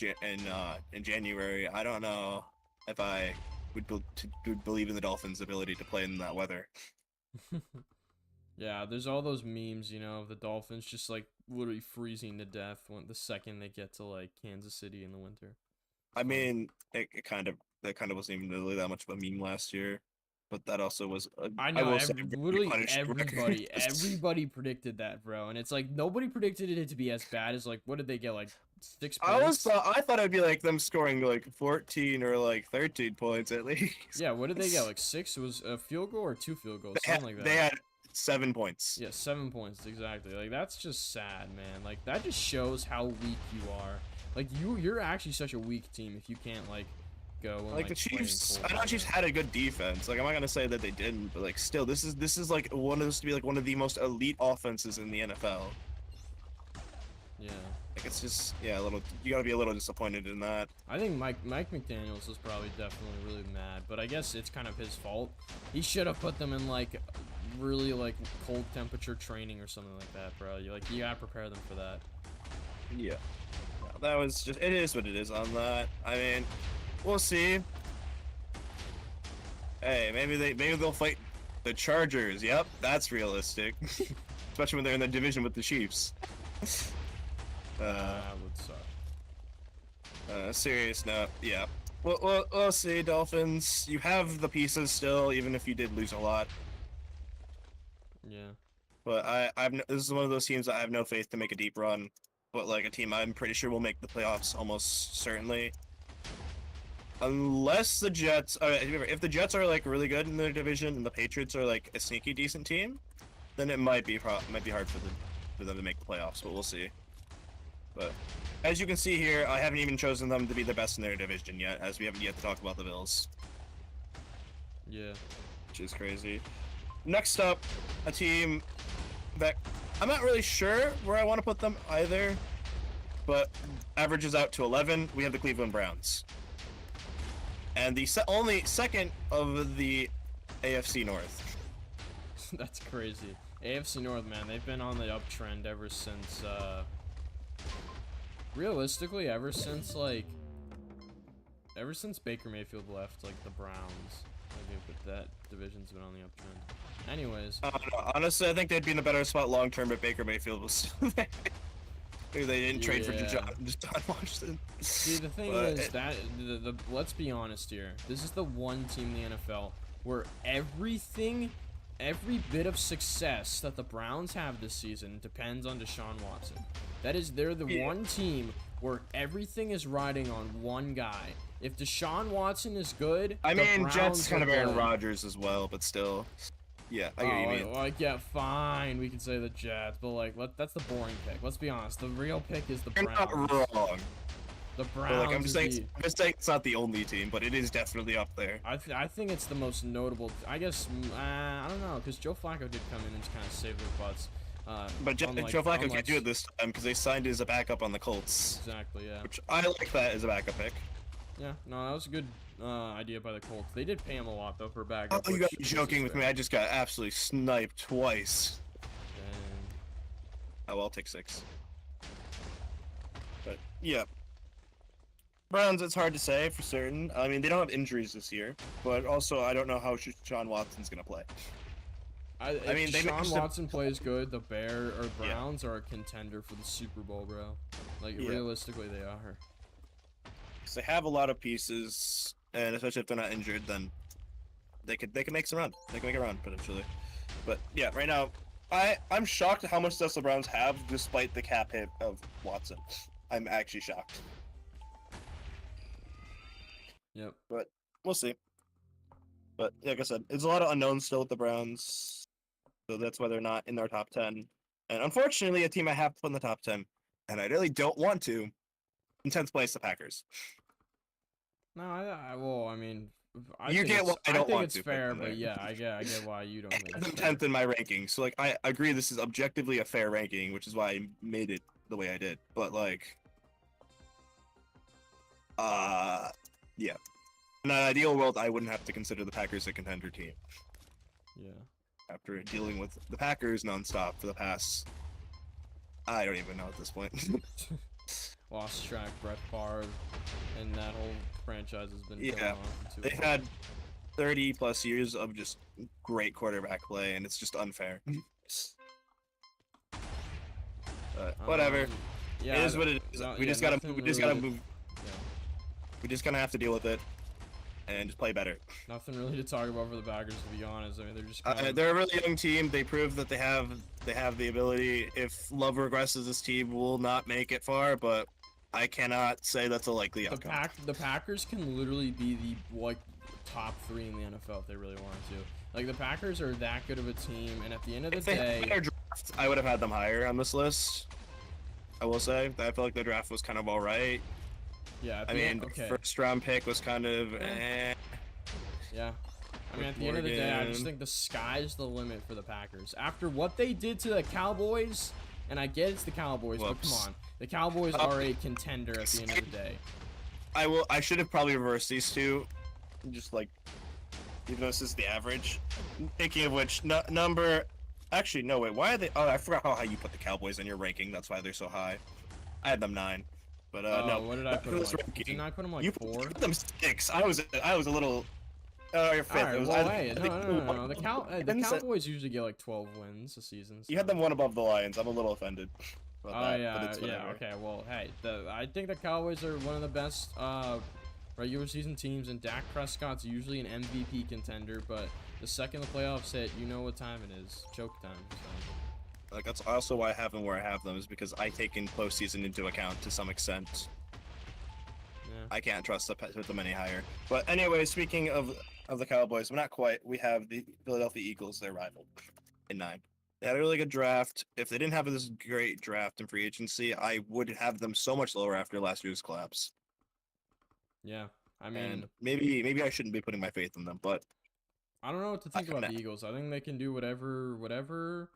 B: January, I don't know if I would believe in the Dolphins' ability to play in that weather.
A: Yeah, there's all those memes, you know, of the Dolphins just like literally freezing to death when the second they get to like Kansas City in the winter.
B: I mean, that kind of wasn't even really that much of a meme last year, but that also was
A: I
B: I
A: know,
B: will say a very
A: literally
B: punished record.
A: everybody predicted that, bro, and it's like nobody predicted it to be as bad as like what did they get like 6
B: I
A: points?
B: thought it'd be like them scoring like 14 or like 13 points at least.
A: Yeah, what did they get like 6? It was a field goal or 2 field goals, something like that.
B: They had 7 points.
A: Yeah, 7 points exactly. Like that's just sad, man. Like that just shows how weak you are. Like you're actually such a weak team if you can't like go and,
B: Like the
A: play in
B: Chiefs,
A: cold
B: I know
A: weather.
B: Chiefs had a good defense. Like I'm not gonna say that they didn't, but like still, this is like one of those to be like one of the most elite offenses in the NFL.
A: Yeah.
B: Like it's just a little. You gotta be a little disappointed in that.
A: I think Mike McDaniels was probably definitely really mad, but I guess it's kind of his fault. He should have put them in like really like cold temperature training or something like that, bro. You gotta prepare them for that.
B: Yeah. That was just. It is what it is on that. I mean, we'll see. Hey, maybe they'll fight the Chargers. Yep, that's realistic. Especially when they're in the division with the Chiefs.
A: That would suck.
B: Serious note, yeah. We'll see, Dolphins. You have the pieces still, even if you did lose a lot.
A: Yeah.
B: But this is one of those teams that I have no faith to make a deep run. But like a team I'm pretty sure will make the playoffs almost certainly. Unless the Jets, if the Jets are like really good in their division and the Patriots are like a sneaky decent team, then it might be hard for them to make the playoffs. But we'll see. But as you can see here, I haven't even chosen them to be the best in their division yet, as we haven't yet to talk about the Bills.
A: Yeah.
B: Which is crazy. Next up, a team that I'm not really sure where I want to put them either, but averages out to 11. We have the Cleveland Browns. And the only second of the AFC North.
A: That's crazy. AFC North, man, they've been on the uptrend ever since, realistically, ever since Baker Mayfield left, like, the Browns. But that division's been on the uptrend. Anyways.
B: Honestly, I think they'd be in a better spot long term if Baker Mayfield was still there. Maybe they didn't trade for John Washington.
A: See, the thing is that let's be honest here. This is the one team in the NFL where every bit of success that the Browns have this season depends on Deshaun Watson. They're the one team where everything is riding on one guy. If Deshaun Watson is good,
B: I mean,
A: Browns
B: Jets kind of Aaron
A: good.
B: Rodgers as well, but still. Yeah, I get what you mean.
A: Like, yeah, fine, we can say the Jets, but like, that's the boring pick. Let's be honest. The real pick is the
B: You're
A: Browns.
B: not wrong.
A: The
B: But,
A: Browns.
B: like, I'm just saying it's not the only team, but it is definitely up there.
A: I think it's the most notable. I guess I don't know, because Joe Flacco did come in and kind of save their butts.
B: But Joe Flacco can't do it this time because they signed as a backup on the Colts.
A: Exactly, yeah.
B: Which I like that as a backup pick.
A: Yeah, no, that was a good idea by the Colts. They did pay him a lot though for backup.
B: Oh, you gotta be joking with me. I just got absolutely sniped twice. Oh, I'll take 6. But yeah. Browns, it's hard to say for certain. I mean, they don't have injuries this year, but also I don't know how Sean Watson's gonna play.
A: I mean,
B: they
A: Deshaun Watson plays good. The Browns are a contender for the Super Bowl, bro. Like realistically, they are.
B: They have a lot of pieces, and especially if they're not injured, then they could make some run. They can make a run potentially. But yeah, right now, I'm shocked at how much stuff the Browns have, despite the cap hit of Watson. I'm actually shocked.
A: Yep.
B: But we'll see. But like I said, it's a lot of unknowns still with the Browns, so that's why they're not in our top 10. And unfortunately, a team I have to put in the top 10, and I really don't want to, In 10th place, the Packers.
A: No, well, I mean,
B: You get what I don't
A: think
B: want
A: it's
B: to put
A: fair,
B: them
A: but
B: there.
A: yeah, I get why you don't
B: I
A: think
B: have
A: it's
B: them
A: fair.
B: 10th in my ranking, so like I agree this is objectively a fair ranking, which is why I made it the way I did. But like, yeah, in an ideal world, I wouldn't have to consider the Packers a contender team
A: Yeah.
B: after dealing with the Packers nonstop for the past. I don't even know at this point.
A: Lost track, Brett Favre, and that whole franchise has been
B: Yeah,
A: killing off in
B: they've had 30 plus years of just great quarterback play, and it's just unfair. Whatever.
A: Yeah,
B: It is what it is.
A: no-
B: We
A: yeah,
B: just gotta
A: nothing
B: move. We just
A: really
B: gotta
A: to-
B: move.
A: Yeah,
B: We just gonna have to deal with it and just play better.
A: nothing really to talk about for the Packers, to be honest. I mean, they're just kind of,
B: They're a really young team. They proved that they have the ability. If Love regresses, this team will not make it far. But I cannot say that's a likely outcome.
A: the Packers can literally be the like top 3 in the NFL if they really wanted to. Like the Packers are that good of a team, and at the end of the
B: If they had
A: day,
B: a better draft, I would have had them higher on this list. I will say I feel like the draft was kind of all right.
A: yeah, at
B: I
A: the
B: mean,
A: end,
B: the
A: okay,
B: first round pick was kind of
A: yeah. I mean, at the end of the day, I just
B: Morgan.
A: think the sky's the limit for the Packers. After what they did to the Cowboys, and I get it's the Cowboys, but come
B: Whoops.
A: on, the Cowboys are a contender at the end of the day.
B: I should have probably reversed these two, just like, even though this is the average. Thinking of which, number, actually no wait, why are they? Oh, I forgot how high you put the Cowboys in your ranking. That's why they're so high. I had them 9, but no.
A: What did I put them
B: this
A: like?
B: ranking.
A: Didn't I put them like
B: You
A: 4?
B: put them 6. I was a little. You're 5th.
A: Alright,
B: It was
A: well,
B: either-
A: hey,
B: I think
A: no. The
B: Didn't say-
A: Cowboys usually get like 12 wins a season.
B: You had
A: so-
B: them 1 above the Lions. I'm a little offended.
A: Oh
B: About that,
A: yeah,
B: but it's
A: yeah.
B: whatever.
A: Okay, well, hey, I think the Cowboys are one of the best regular season teams, and Dak Prescott's usually an MVP contender. But the second the playoffs hit, you know what time it is. Choke time. So.
B: Like that's also why I have them where I have them is because I take in postseason into account to some extent.
A: Yeah.
B: I can't trust to put them any higher. But anyway, speaking of the Cowboys, we're not quite. We have the Philadelphia Eagles, their rival, in 9. They had a really good draft. If they didn't have this great draft in free agency, I would have them so much lower after last year's collapse.
A: Yeah. I mean,
B: And maybe I shouldn't be putting my faith in them, but
A: I don't know what to think about
B: nah.
A: the Eagles. I think they can do whatever.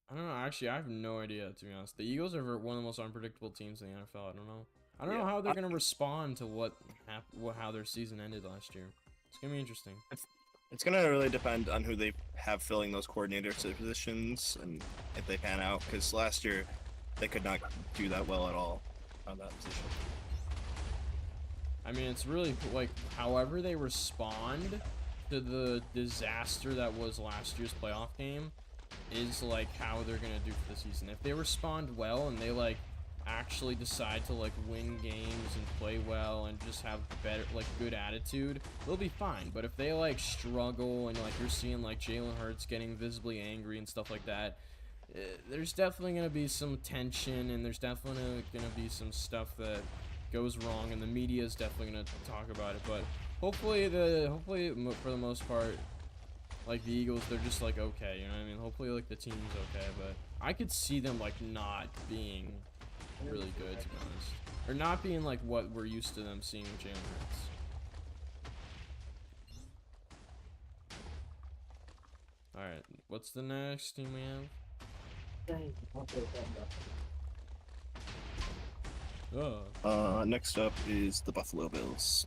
A: I don't know. Actually, I have no idea, to be honest. The Eagles are one of the most unpredictable teams in the NFL. I don't know. I don't know how they're gonna respond to how their season ended last year. It's gonna be interesting.
B: it's gonna really depend on who they have filling those coordinator positions and if they pan out. Because last year they could not do that well at all on that position.
A: I mean, it's really like however they respond to the disaster that was last year's playoff game is like how they're gonna do for the season. If they respond well and they like actually decide to like win games and play well and just have better like good attitude, they'll be fine. But if they like struggle and like you're seeing like Jalen Hurts getting visibly angry and stuff like that, there's definitely gonna be some tension and there's definitely gonna be some stuff that goes wrong, and the media is definitely gonna talk about it. But hopefully for the most part, like the Eagles, they're just like okay, you know what I mean? Hopefully like the team's okay, but I could see them like not being really good, to be honest, or not being like what we're used to them seeing with Jalen Hurts. All right, what's the next team we have? Oh,
B: Next up is the Buffalo Bills.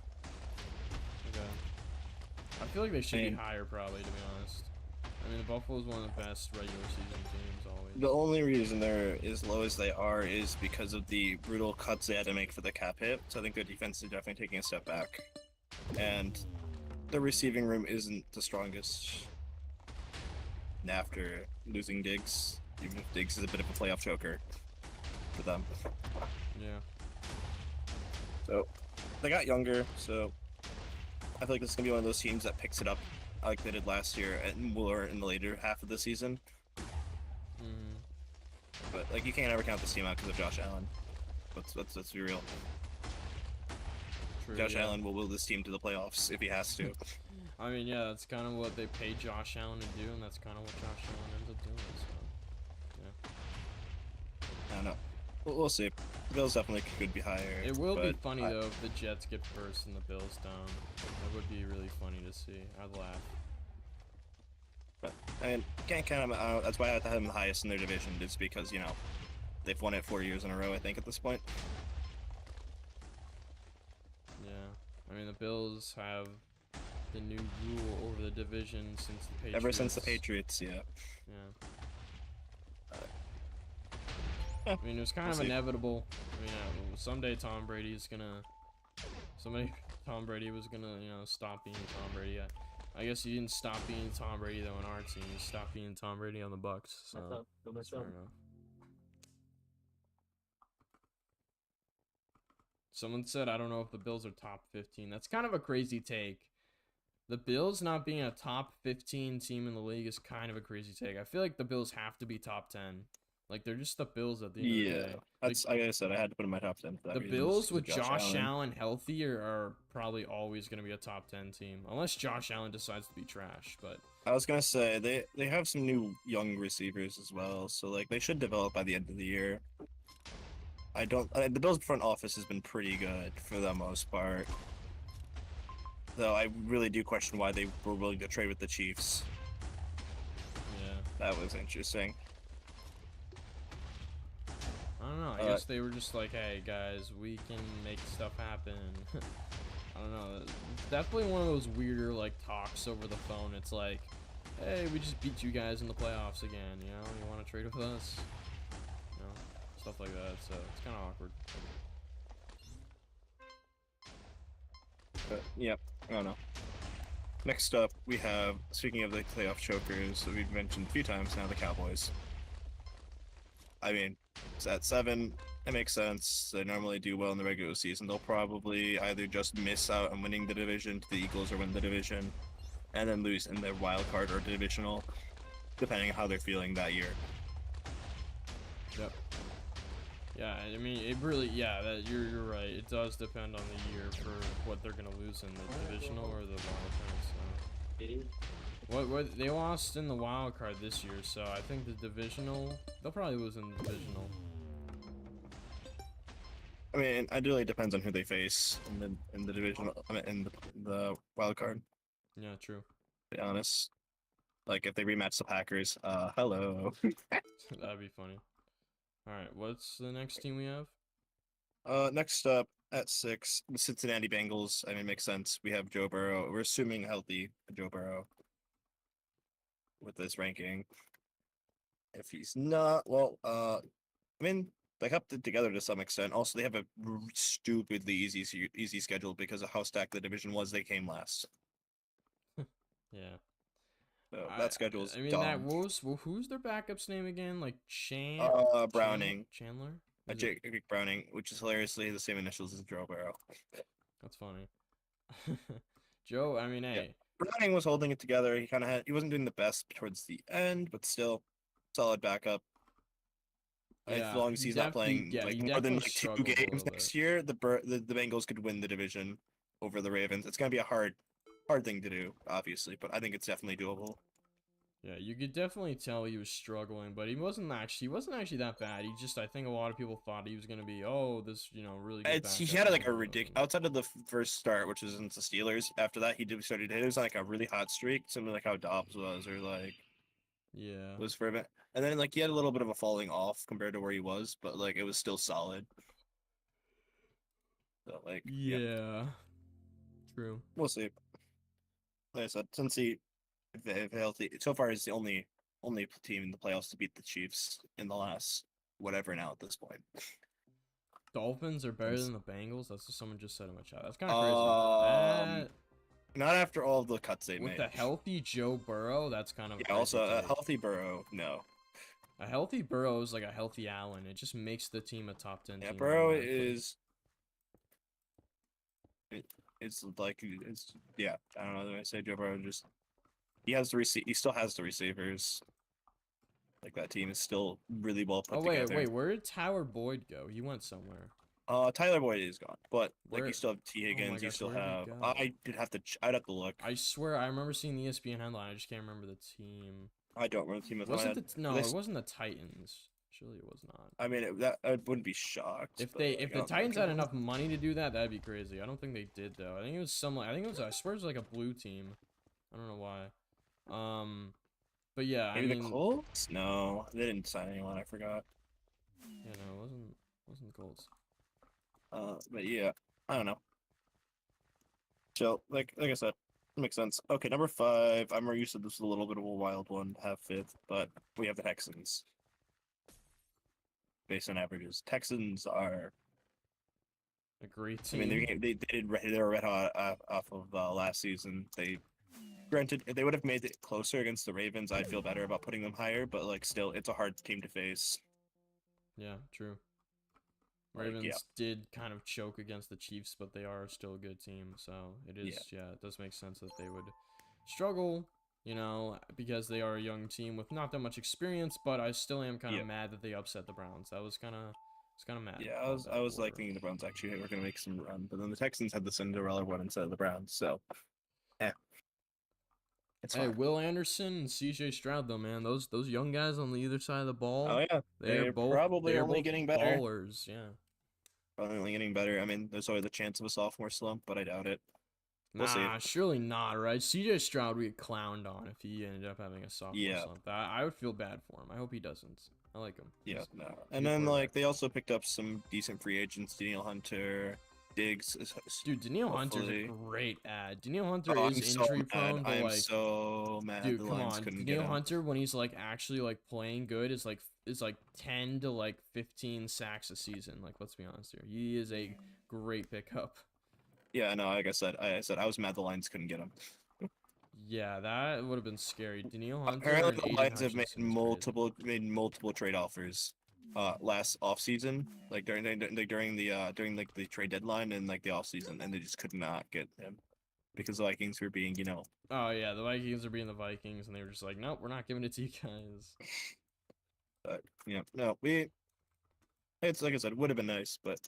A: okay. I feel like they should be
B: And-
A: higher, probably, to be honest. I mean, the Buffalo's one of the best regular season teams always.
B: The only reason they're as low as they are is because of the brutal cuts they had to make for the cap hit. So I think their defense is definitely taking a step back. And the receiving room isn't the strongest. And after losing Diggs, even if Diggs is a bit of a playoff choker for them.
A: Yeah.
B: So they got younger, so I feel like this is gonna be one of those teams that picks it up like they did last year and more in the later half of the season.
A: Mm-hmm.
B: But like you can't ever count this team out because of Josh Allen. Let's be real.
A: True,
B: Josh
A: yeah.
B: Allen will will this team to the playoffs if he has to.
A: I mean, yeah, that's kind of what they paid Josh Allen to do, and that's kind of what Josh Allen ends up doing. So, yeah.
B: I don't know. We'll see. Bills definitely could be higher.
A: It will be
B: but
A: funny though if the Jets get first and the Bills down. That would be really funny to see. I'd laugh.
B: But I mean, can't count them. That's why I have to have them the highest in their division, just because they've won it 4 years in a row. I think at this point.
A: Yeah, I mean the Bills have the new rule over the division since the Patriots.
B: Ever since the Patriots, yeah.
A: Yeah.
B: Yeah,
A: I mean, it was kind of inevitable. I mean, someday Tom Brady was gonna stop being Tom Brady. I guess he didn't stop being Tom Brady though on our team. He stopped being Tom Brady on the Bucks. So that's fair enough. Someone said, I don't know if the Bills are top 15. That's kind of a crazy take. The Bills not being a top 15 team in the league is kind of a crazy take. I feel like the Bills have to be top 10. Like, they're just the Bills at the end of the day.
B: That's like I said, I had to put in my top 10 for that
A: the
B: reason.
A: Bills with Josh Allen healthy are probably always going to be a top 10 team. Unless Josh Allen decides to be trash, but...
B: I was going to say, they have some new young receivers as well, so, like, they should develop by the end of the year. The Bills front office has been pretty good for the most part. Though I really do question why they were willing to trade with the Chiefs.
A: Yeah.
B: That was interesting.
A: I don't know. I guess they were just like, hey, guys, we can make stuff happen. I don't know. It's definitely one of those weirder, like, talks over the phone. It's like, hey, we just beat you guys in the playoffs again, you know? You want to trade with us? You know? Stuff like that. So it's kind of awkward.
B: But, yeah, I don't know. Next up, we have, speaking of the playoff chokers that we've mentioned a few times now, the Cowboys. I mean, it's at 7. It makes sense. They normally do well in the regular season. They'll probably either just miss out on winning the division to the Eagles or win the division, and then lose in their wild card or divisional, depending on how they're feeling that year.
A: Yep. Yeah, I mean, it really, yeah, you're right. It does depend on the year for what they're gonna lose in the divisional or the wild card. So. What they lost in the wild card this year, so I think the divisional, they'll probably lose in the divisional.
B: I mean, it really depends on who they face in the divisional. I mean, in the wild card.
A: Yeah, true.
B: To be honest, like if they rematch the Packers, hello.
A: That'd be funny. All right, what's the next team we have?
B: Next up at 6, the Cincinnati Bengals. I mean, it makes sense. We have Joe Burrow. We're assuming healthy Joe Burrow with this ranking. If he's not, well, I mean, they kept it together to some extent. Also, they have a stupidly easy schedule because of how stacked the division was. They came last.
A: Yeah.
B: So that schedule's
A: I mean,
B: dumb.
A: who's their backup's name again? Like
B: Browning.
A: Chandler?
B: Jake Browning, which is hilariously the same initials as Joe Burrow.
A: That's funny. Joe, I mean, hey.
B: Yeah. Browning was holding it together. He wasn't doing the best towards the end, but still solid backup.
A: Yeah,
B: as long as he's not playing more than 2 games next year, the Bengals could win the division over the Ravens. It's gonna be a hard thing to do, obviously, but I think it's definitely doable.
A: Yeah, you could definitely tell he was struggling, but he wasn't actually that bad. I think a lot of people thought he was gonna be, this really good.
B: He had like a ridiculous outside of the first start, which was against the Steelers. After that, he started it was like a really hot streak, similar like how Dobbs was, or like was for a bit, and then like he had a little bit of a falling off compared to where he was, but like it was still solid. So like
A: true.
B: We'll see. Like I said, Cincy, if healthy, so far is the only team in the playoffs to beat the Chiefs in the last whatever now at this point.
A: Dolphins are better than the Bengals. That's what someone just said in my chat. That's kind of crazy.
B: Not after all the cuts they made.
A: With the healthy Joe Burrow, that's kind of
B: also a healthy Burrow. No,
A: a healthy Burrow is like a healthy Allen. It just makes the team a top 10 team.
B: Burrow is. It's yeah. I don't know what I say. Joe Burrow he still has the receivers. Like that team is still really well put together.
A: Wait, where did Tyler Boyd go? He went somewhere.
B: Tyler Boyd is gone, but like you still have T. Higgins. You still have. I'd have to look.
A: I swear, I remember seeing the ESPN headline. I just can't remember the team.
B: I don't remember the team.
A: It wasn't the Titans. Surely it was not.
B: I mean, I wouldn't be shocked.
A: If
B: but,
A: they
B: like,
A: if
B: I
A: the
B: don't think
A: Titans
B: it
A: had
B: was.
A: enough money to do that, that'd be crazy. I don't think they did though. I think it was some I think it was I swear it was like a blue team. I don't know why. But yeah, I
B: Maybe the
A: mean,
B: Colts? No, they didn't sign anyone. I forgot.
A: yeah, no, it wasn't the Colts.
B: But yeah, I don't know. So, like I said, it makes sense. Okay, number 5. I'm used to this is a little bit of a wild one, have 5th, but we have the Texans based on averages. Texans are.
A: A great
B: I mean,
A: team.
B: they were red hot off of last season. They granted if they would have made it closer against the Ravens, I'd feel better about putting them higher. But like, still, it's a hard team to face.
A: Yeah, true.
B: Like, yeah,
A: Ravens did kind of choke against the Chiefs, but they are still a good team. So it is,
B: yeah,
A: yeah, it does make sense that they would struggle, because they are a young team with not that much experience. But I still am kind of
B: yeah,
A: mad that they upset the Browns. It's kind of mad
B: yeah.
A: about
B: I
A: that
B: was like
A: quarter.
B: thinking the Browns actually were gonna make some run, but then the Texans had the Cinderella one instead of the Browns. So, yeah, it's
A: Hey,
B: fine.
A: Will Anderson and C.J. Stroud, though, man, those young guys on the either side of the
B: Oh
A: ball,
B: yeah,
A: they're
B: they're
A: both
B: probably
A: they're
B: only
A: both
B: getting better.
A: ballers. Yeah.
B: Probably only getting better. I mean, there's always a chance of a sophomore slump, but I doubt it. We'll see.
A: Nah, surely not, right? CJ Stroud would get clowned on if he ended up having a sophomore
B: Yeah,
A: slump. I would feel bad for him. I hope he doesn't. I like him.
B: yeah,
A: He's
B: no.
A: a
B: And
A: good
B: then
A: quarterback.
B: like they also picked up some decent free agents, Daniel Hunter, Diggs,
A: Dude, Danielle Hunter's a
B: hopefully.
A: great ad. Danielle Hunter
B: Oh,
A: is
B: I'm so
A: injury
B: mad.
A: prone, but
B: I am
A: like,
B: so mad
A: dude,
B: the
A: come
B: Lions
A: on.
B: couldn't get
A: Danielle
B: him.
A: Hunter, when he's like actually like playing good, is like 10 to like 15 sacks a season. Like, let's be honest here. He is a great pickup.
B: Yeah, no, like I said I was mad the Lions couldn't get him.
A: Yeah, that would have been scary. Danielle Hunter
B: Apparently
A: and
B: the
A: Aiden
B: Lions have made
A: Hutchinson is crazy.
B: multiple trade offers last offseason, like during like the trade deadline and like the offseason, and they just could not get him because the Vikings were being,
A: Oh yeah, the Vikings are being the Vikings, and they were just like, nope, we're not giving it to you guys.
B: no, it's like I said, would have been nice, but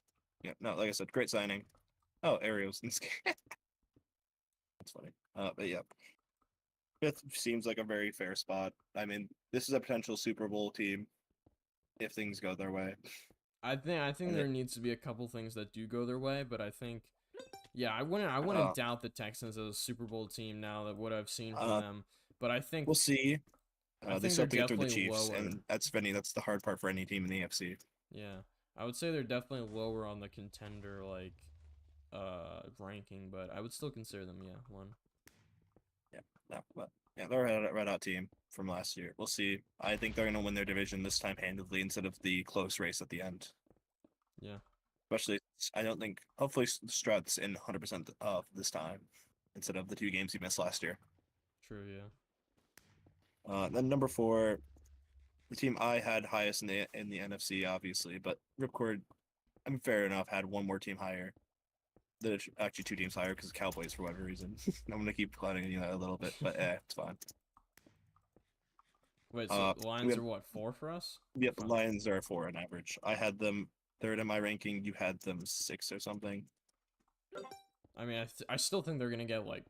B: yeah, no, like I said, great signing. Oh, Ariel's in this game. That's funny. But yeah, 5th seems like a very fair spot. I mean, this is a potential Super Bowl team if things go their way.
A: I think
B: And
A: there
B: it,
A: needs to be a couple things that do go their way, but I think, yeah, I wouldn't
B: uh,
A: doubt the Texans as a Super Bowl team now that what I've seen from
B: uh,
A: them. But I think
B: we'll see.
A: I
B: They
A: think
B: still
A: they're
B: have to get through the
A: definitely
B: Chiefs,
A: lower.
B: and that's the hard part for any team in the AFC.
A: Yeah, I would say they're definitely lower on the contender like ranking, but I would still consider them, yeah, one.
B: Yeah, no, but yeah, they're a red hot team from last year. We'll see. I think they're gonna win their division this time handedly instead of the close race at the end.
A: Yeah,
B: Especially, I don't think. Hopefully, Stroud's in 100% of this time instead of the 2 games he missed last year.
A: true, yeah.
B: Then number 4, the team I had highest in the NFC, obviously, but Ripcord, I mean, fair enough, had one more team higher. There's actually 2 teams higher because Cowboys for whatever reason. I'm gonna keep clowning that a little bit, but it's fine.
A: Wait, so
B: Uh,
A: the
B: we
A: Lions
B: have
A: are what, 4 for us?
B: we
A: Or
B: have
A: 5?
B: Lions are 4 on average. I had them 3rd in my ranking. You had them 6 or something.
A: I mean, I still think they're gonna get like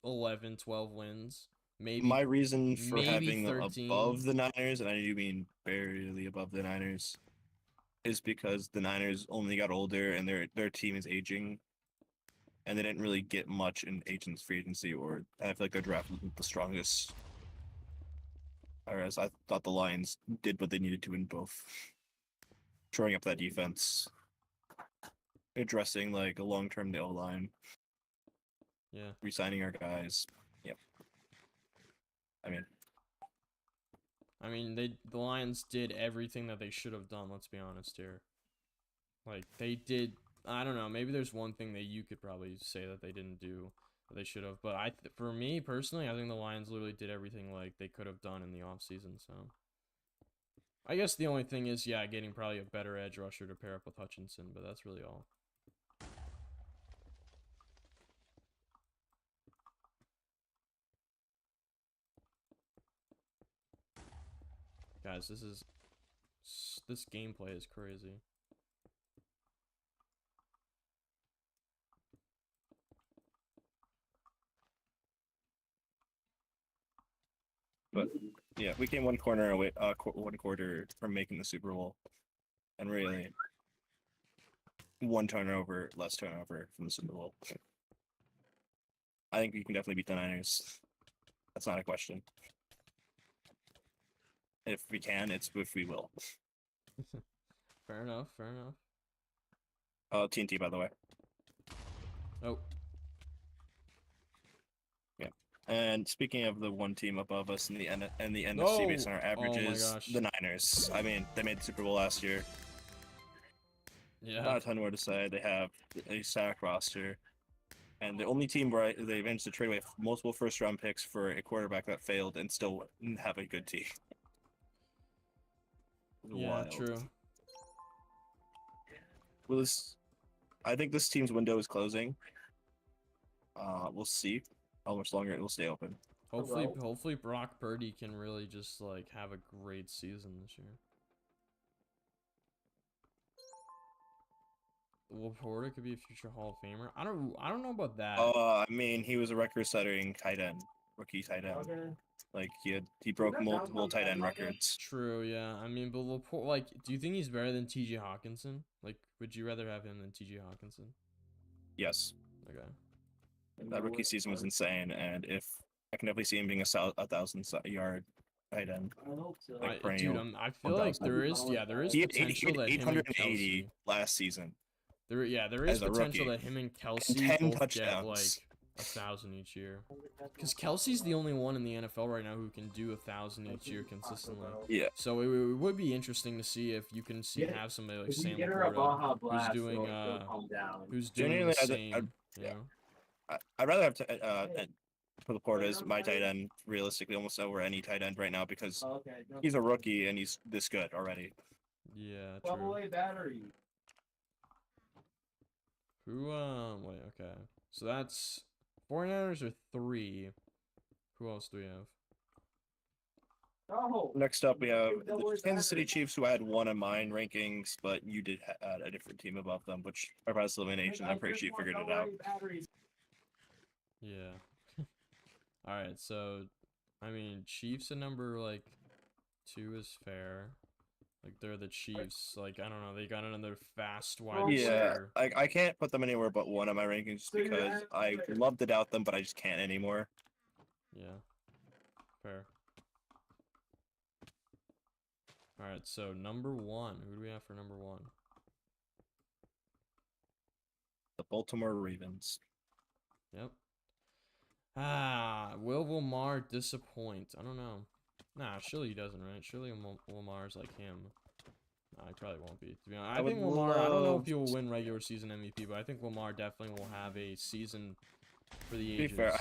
A: 11, 12 wins, maybe
B: My reason for
A: maybe
B: having them
A: 13.
B: above the Niners, and I do mean barely above the Niners, is because the Niners only got older and their team is aging, and they didn't really get much in agents free agency, or I feel like their draft wasn't the strongest. Whereas I thought the Lions did what they needed to in both, shoring up that defense, addressing like a long-term O line,
A: Yeah.
B: re-signing our guys. Yep. I mean,
A: The Lions did everything that they should have done, let's be honest here. Like they did I don't know, maybe there's one thing that you could probably say that they didn't do that they should have, but for me personally, I think the Lions literally did everything like they could have done in the offseason, so I guess the only thing is, yeah, getting probably a better edge rusher to pair up with Hutchinson, but that's really all. Guys, this gameplay is crazy.
B: but Yeah, we came one corner away, one quarter from making the Super Bowl, and really one turnover, less turnover from the Super Bowl. I think we can definitely beat the Niners. That's not a question. If we can, it's if we will.
A: Fair enough. Fair enough.
B: TNT, by the way.
A: Oh,
B: Yeah. And speaking of the one team above us in the NFC
A: no!
B: based on our
A: Oh my
B: averages,
A: gosh.
B: the Niners. I mean, they made the Super Bowl last year.
A: Yeah.
B: Not a ton more to say. They have a stacked roster, and the only team where they managed to trade away multiple first-round picks for a quarterback that failed and still have a good team.
A: Yeah,
B: Wild.
A: true.
B: Well, I think this team's window is closing. We'll see how much longer it will stay open.
A: Hopefully Brock Purdy can really just like have a great season this year. Laporta could be a future Hall of Famer. I don't know about that.
B: I mean, he was a record-setting tight end, rookie tight end. Like he broke multiple tight end records.
A: True, yeah. I mean, but Laporta, like, do you think he's better than T.J. Hawkinson? Like, would you rather have him than T.J. Hawkinson?
B: Yes,
A: Okay.
B: that rookie season was insane, and if I can definitely see him being a 1,000-yard tight end, like perennial.
A: I feel like
B: 1,000.
A: there is
B: He had
A: potential that him and
B: 880
A: Kelsey.
B: last season.
A: There is
B: as a
A: potential
B: rookie.
A: that him and Kelsey
B: 10
A: both get like
B: touchdowns.
A: 1,000 each year. Because Kelsey's the only one in the NFL right now who can do 1,000 each year consistently.
B: Yeah.
A: So it would be interesting to see if you can have somebody like Sam Laporta who's doing
B: Genuinely,
A: the same. You know?
B: I'd rather have Laporta as my tight end realistically almost over any tight end right now because he's a rookie and he's this good already.
A: Yeah, true. Who wait, okay. So that's 49ers are 3. Who else do we have?
B: Next up, we have the Kansas City Chiefs, who I had one in mine rankings, but you did add a different team above them, which are past elimination. I'm pretty sure you figured it out.
A: Yeah. All right, so I mean, Chiefs at number like 2 is fair. Like they're the Chiefs. Like I don't know, they got another fast wide receiver.
B: Yeah, I can't put them anywhere but one on my rankings just because I love to doubt them, but I just can't anymore.
A: Yeah. Fair. All right, so number 1. Who do we have for number 1?
B: The Baltimore Ravens.
A: Yep. Will Lamar disappoint? I don't know. Nah, surely he doesn't, right? Surely Lamar's like him. Nah, he probably won't be. To be honest, I think Lamar. I don't know if he will win regular season MVP, but I think Lamar definitely will have a season for the ages.
B: To be fair,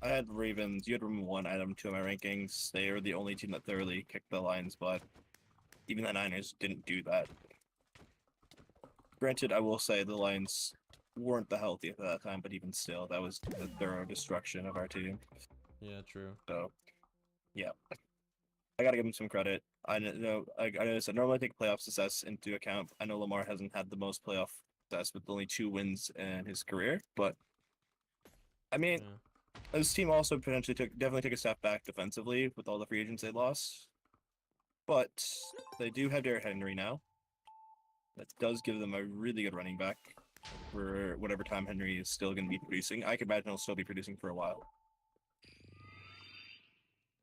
B: I had Ravens. You had Ravens 1, I had them 2 in my rankings. They are the only team that thoroughly kicked the Lions' butt. Even the Niners didn't do that. Granted, I will say the Lions weren't the healthiest at that time, but even still, that was the thorough destruction of our team.
A: Yeah, true.
B: So, yeah, I gotta give him some credit. I know I normally take playoff success into account. I know Lamar hasn't had the most playoff success with only 2 wins in his career, but I mean, this team also potentially definitely took a step back defensively with all the free agents they lost. But they do have Derrick Henry now. That does give them a really good running back for whatever time Henry is still going to be producing. I can imagine he'll still be producing for a while.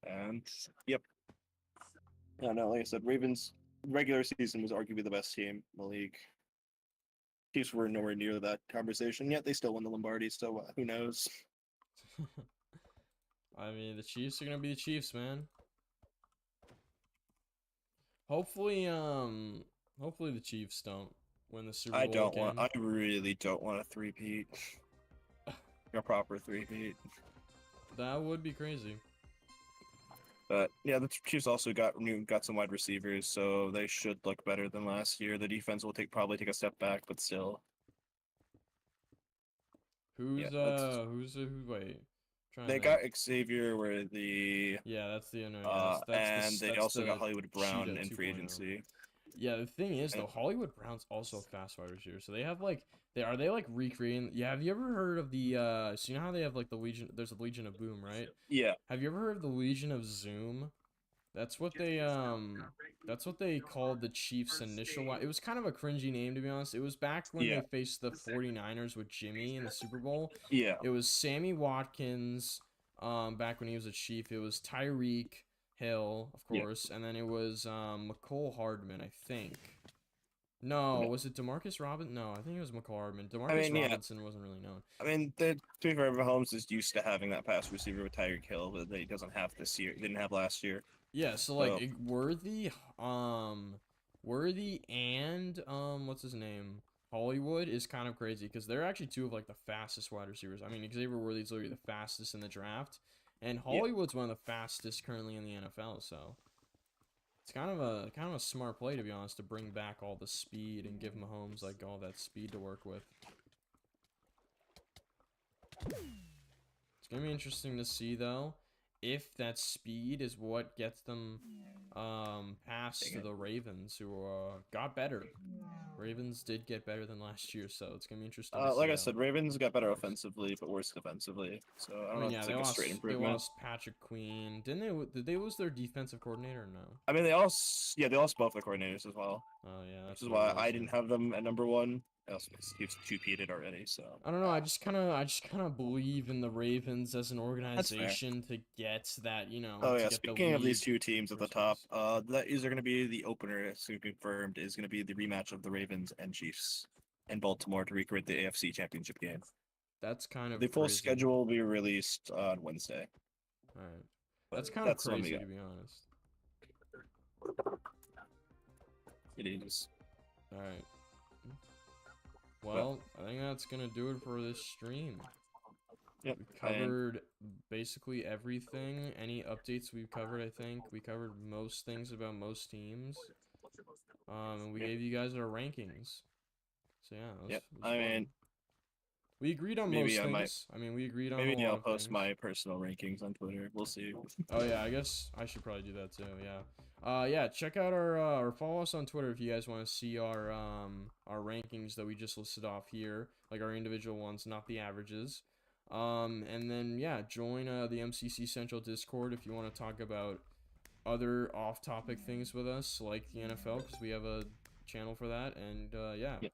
B: And, yep. Yeah, no, like I said, Ravens' regular season was arguably the best team in the league. Chiefs were nowhere near that conversation, yet they still won the Lombardi, so who knows?
A: I mean, the Chiefs are going to be the Chiefs, man. Hopefully the Chiefs don't win the Super Bowl again.
B: I really don't want a three-peat. A proper three-peat.
A: That would be crazy.
B: But yeah, the Chiefs also got some wide receivers, so they should look better than last year. The defense will probably take a step back, but still.
A: Wait.
B: They got Xavier where
A: that's the
B: and they also got Hollywood Brown in free agency.
A: Yeah, the thing is though, Hollywood Brown's also a fast wide receiver. So they have like they recreating. Yeah, have you ever heard of the so you know how they have like the Legion? There's a Legion of Boom, right?
B: Yeah.
A: Have you ever heard of the Legion of Zoom? That's what they called the Chiefs' initial It was kind of a cringy name, to be honest. It was back when
B: Yeah,
A: they faced the 49ers with Jimmy in the Super Bowl.
B: yeah,
A: It was Sammy Watkins, back when he was a Chief. It was Tyreek Hill, of
B: yeah.
A: course, and then it was McCole Hardman, I think.
B: I
A: No,
B: mean,
A: was it Demarcus Robinson? No, I think it was McCole Hardman.
B: I
A: Demarcus
B: mean, yeah.
A: Robinson wasn't really known.
B: I mean, to be fair, Mahomes is used to having that pass receiver with Tyreek Hill that he doesn't have this year. He didn't have last year.
A: Yeah, so like
B: So
A: Worthy and what's his name? Hollywood is kind of crazy because they're actually two of like the fastest wide receivers. I mean, Xavier Worthy's literally the fastest in the draft, and
B: yeah,
A: Hollywood's one of the fastest currently in the NFL. So it's kind of a smart play, to be honest, to bring back all the speed and give Mahomes like all that speed to work with. It's gonna be interesting to see though if that speed is what gets them past
B: dang it.
A: the Ravens, who got better. Ravens did get better than last year, so it's gonna be interesting to
B: Like
A: see
B: I
A: how.
B: said, Ravens got better offensively, but worse defensively. So I
A: I
B: don't know
A: mean,
B: if
A: yeah,
B: it's
A: they
B: like a straight
A: lost. They
B: improvement.
A: lost Patrick Queen. Didn't they? Did they lose their defensive coordinator or no?
B: I mean, yeah, they lost both their coordinators as well,
A: Oh yeah,
B: which
A: that's
B: is
A: what it
B: why
A: was.
B: I
A: Yeah.
B: didn't have them at number one. Else he's two-peated already. So
A: I don't know. I just kind of believe in the Ravens as an
B: that's fair.
A: organization to get that,
B: Oh
A: to
B: yeah,
A: get the
B: speaking of these
A: league
B: two teams at the
A: first
B: top,
A: place.
B: that is going to be the opener. It's confirmed is going to be the rematch of the Ravens and Chiefs in Baltimore to recreate the AFC Championship game.
A: That's kind of
B: The full
A: crazy.
B: schedule will be released on Wednesday,
A: All right.
B: but
A: That's kind of
B: that's the one we
A: crazy,
B: got.
A: to be honest.
B: It is,
A: All right.
B: but
A: Well, I think that's gonna do it for this stream.
B: yep.
A: We
B: And
A: covered basically everything. Any updates we've covered, I think. We covered most things about most teams. And we
B: yep,
A: gave you guys our rankings. So yeah,
B: yep.
A: it was
B: I
A: fun.
B: mean,
A: We agreed on
B: maybe
A: most
B: I might,
A: things. I mean, we agreed on a
B: maybe
A: lot
B: I'll
A: of
B: post
A: things.
B: my personal rankings on Twitter. We'll see.
A: Oh yeah, I guess I should probably do that too. Yeah. Yeah, check out our or follow us on Twitter if you guys want to see our rankings that we just listed off here, like our individual ones, not the averages. And then yeah, join the MCC Central Discord if you want to talk about other off-topic things with us, like the NFL, because we have a channel for that. And yeah,
B: Yep.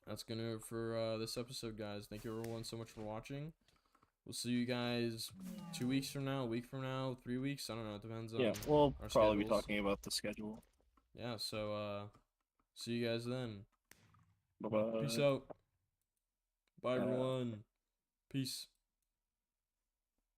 A: that's gonna for this episode, guys. Thank you everyone so much for watching. We'll see you guys 2 weeks from now, a week from now, 3 weeks. I don't know. It depends
B: Yeah,
A: on
B: we'll
A: our
B: probably be
A: schedules.
B: talking about the schedule.
A: Yeah, so see you guys then.
B: Bye
A: Peace
B: bye.
A: out. Bye everyone. Peace.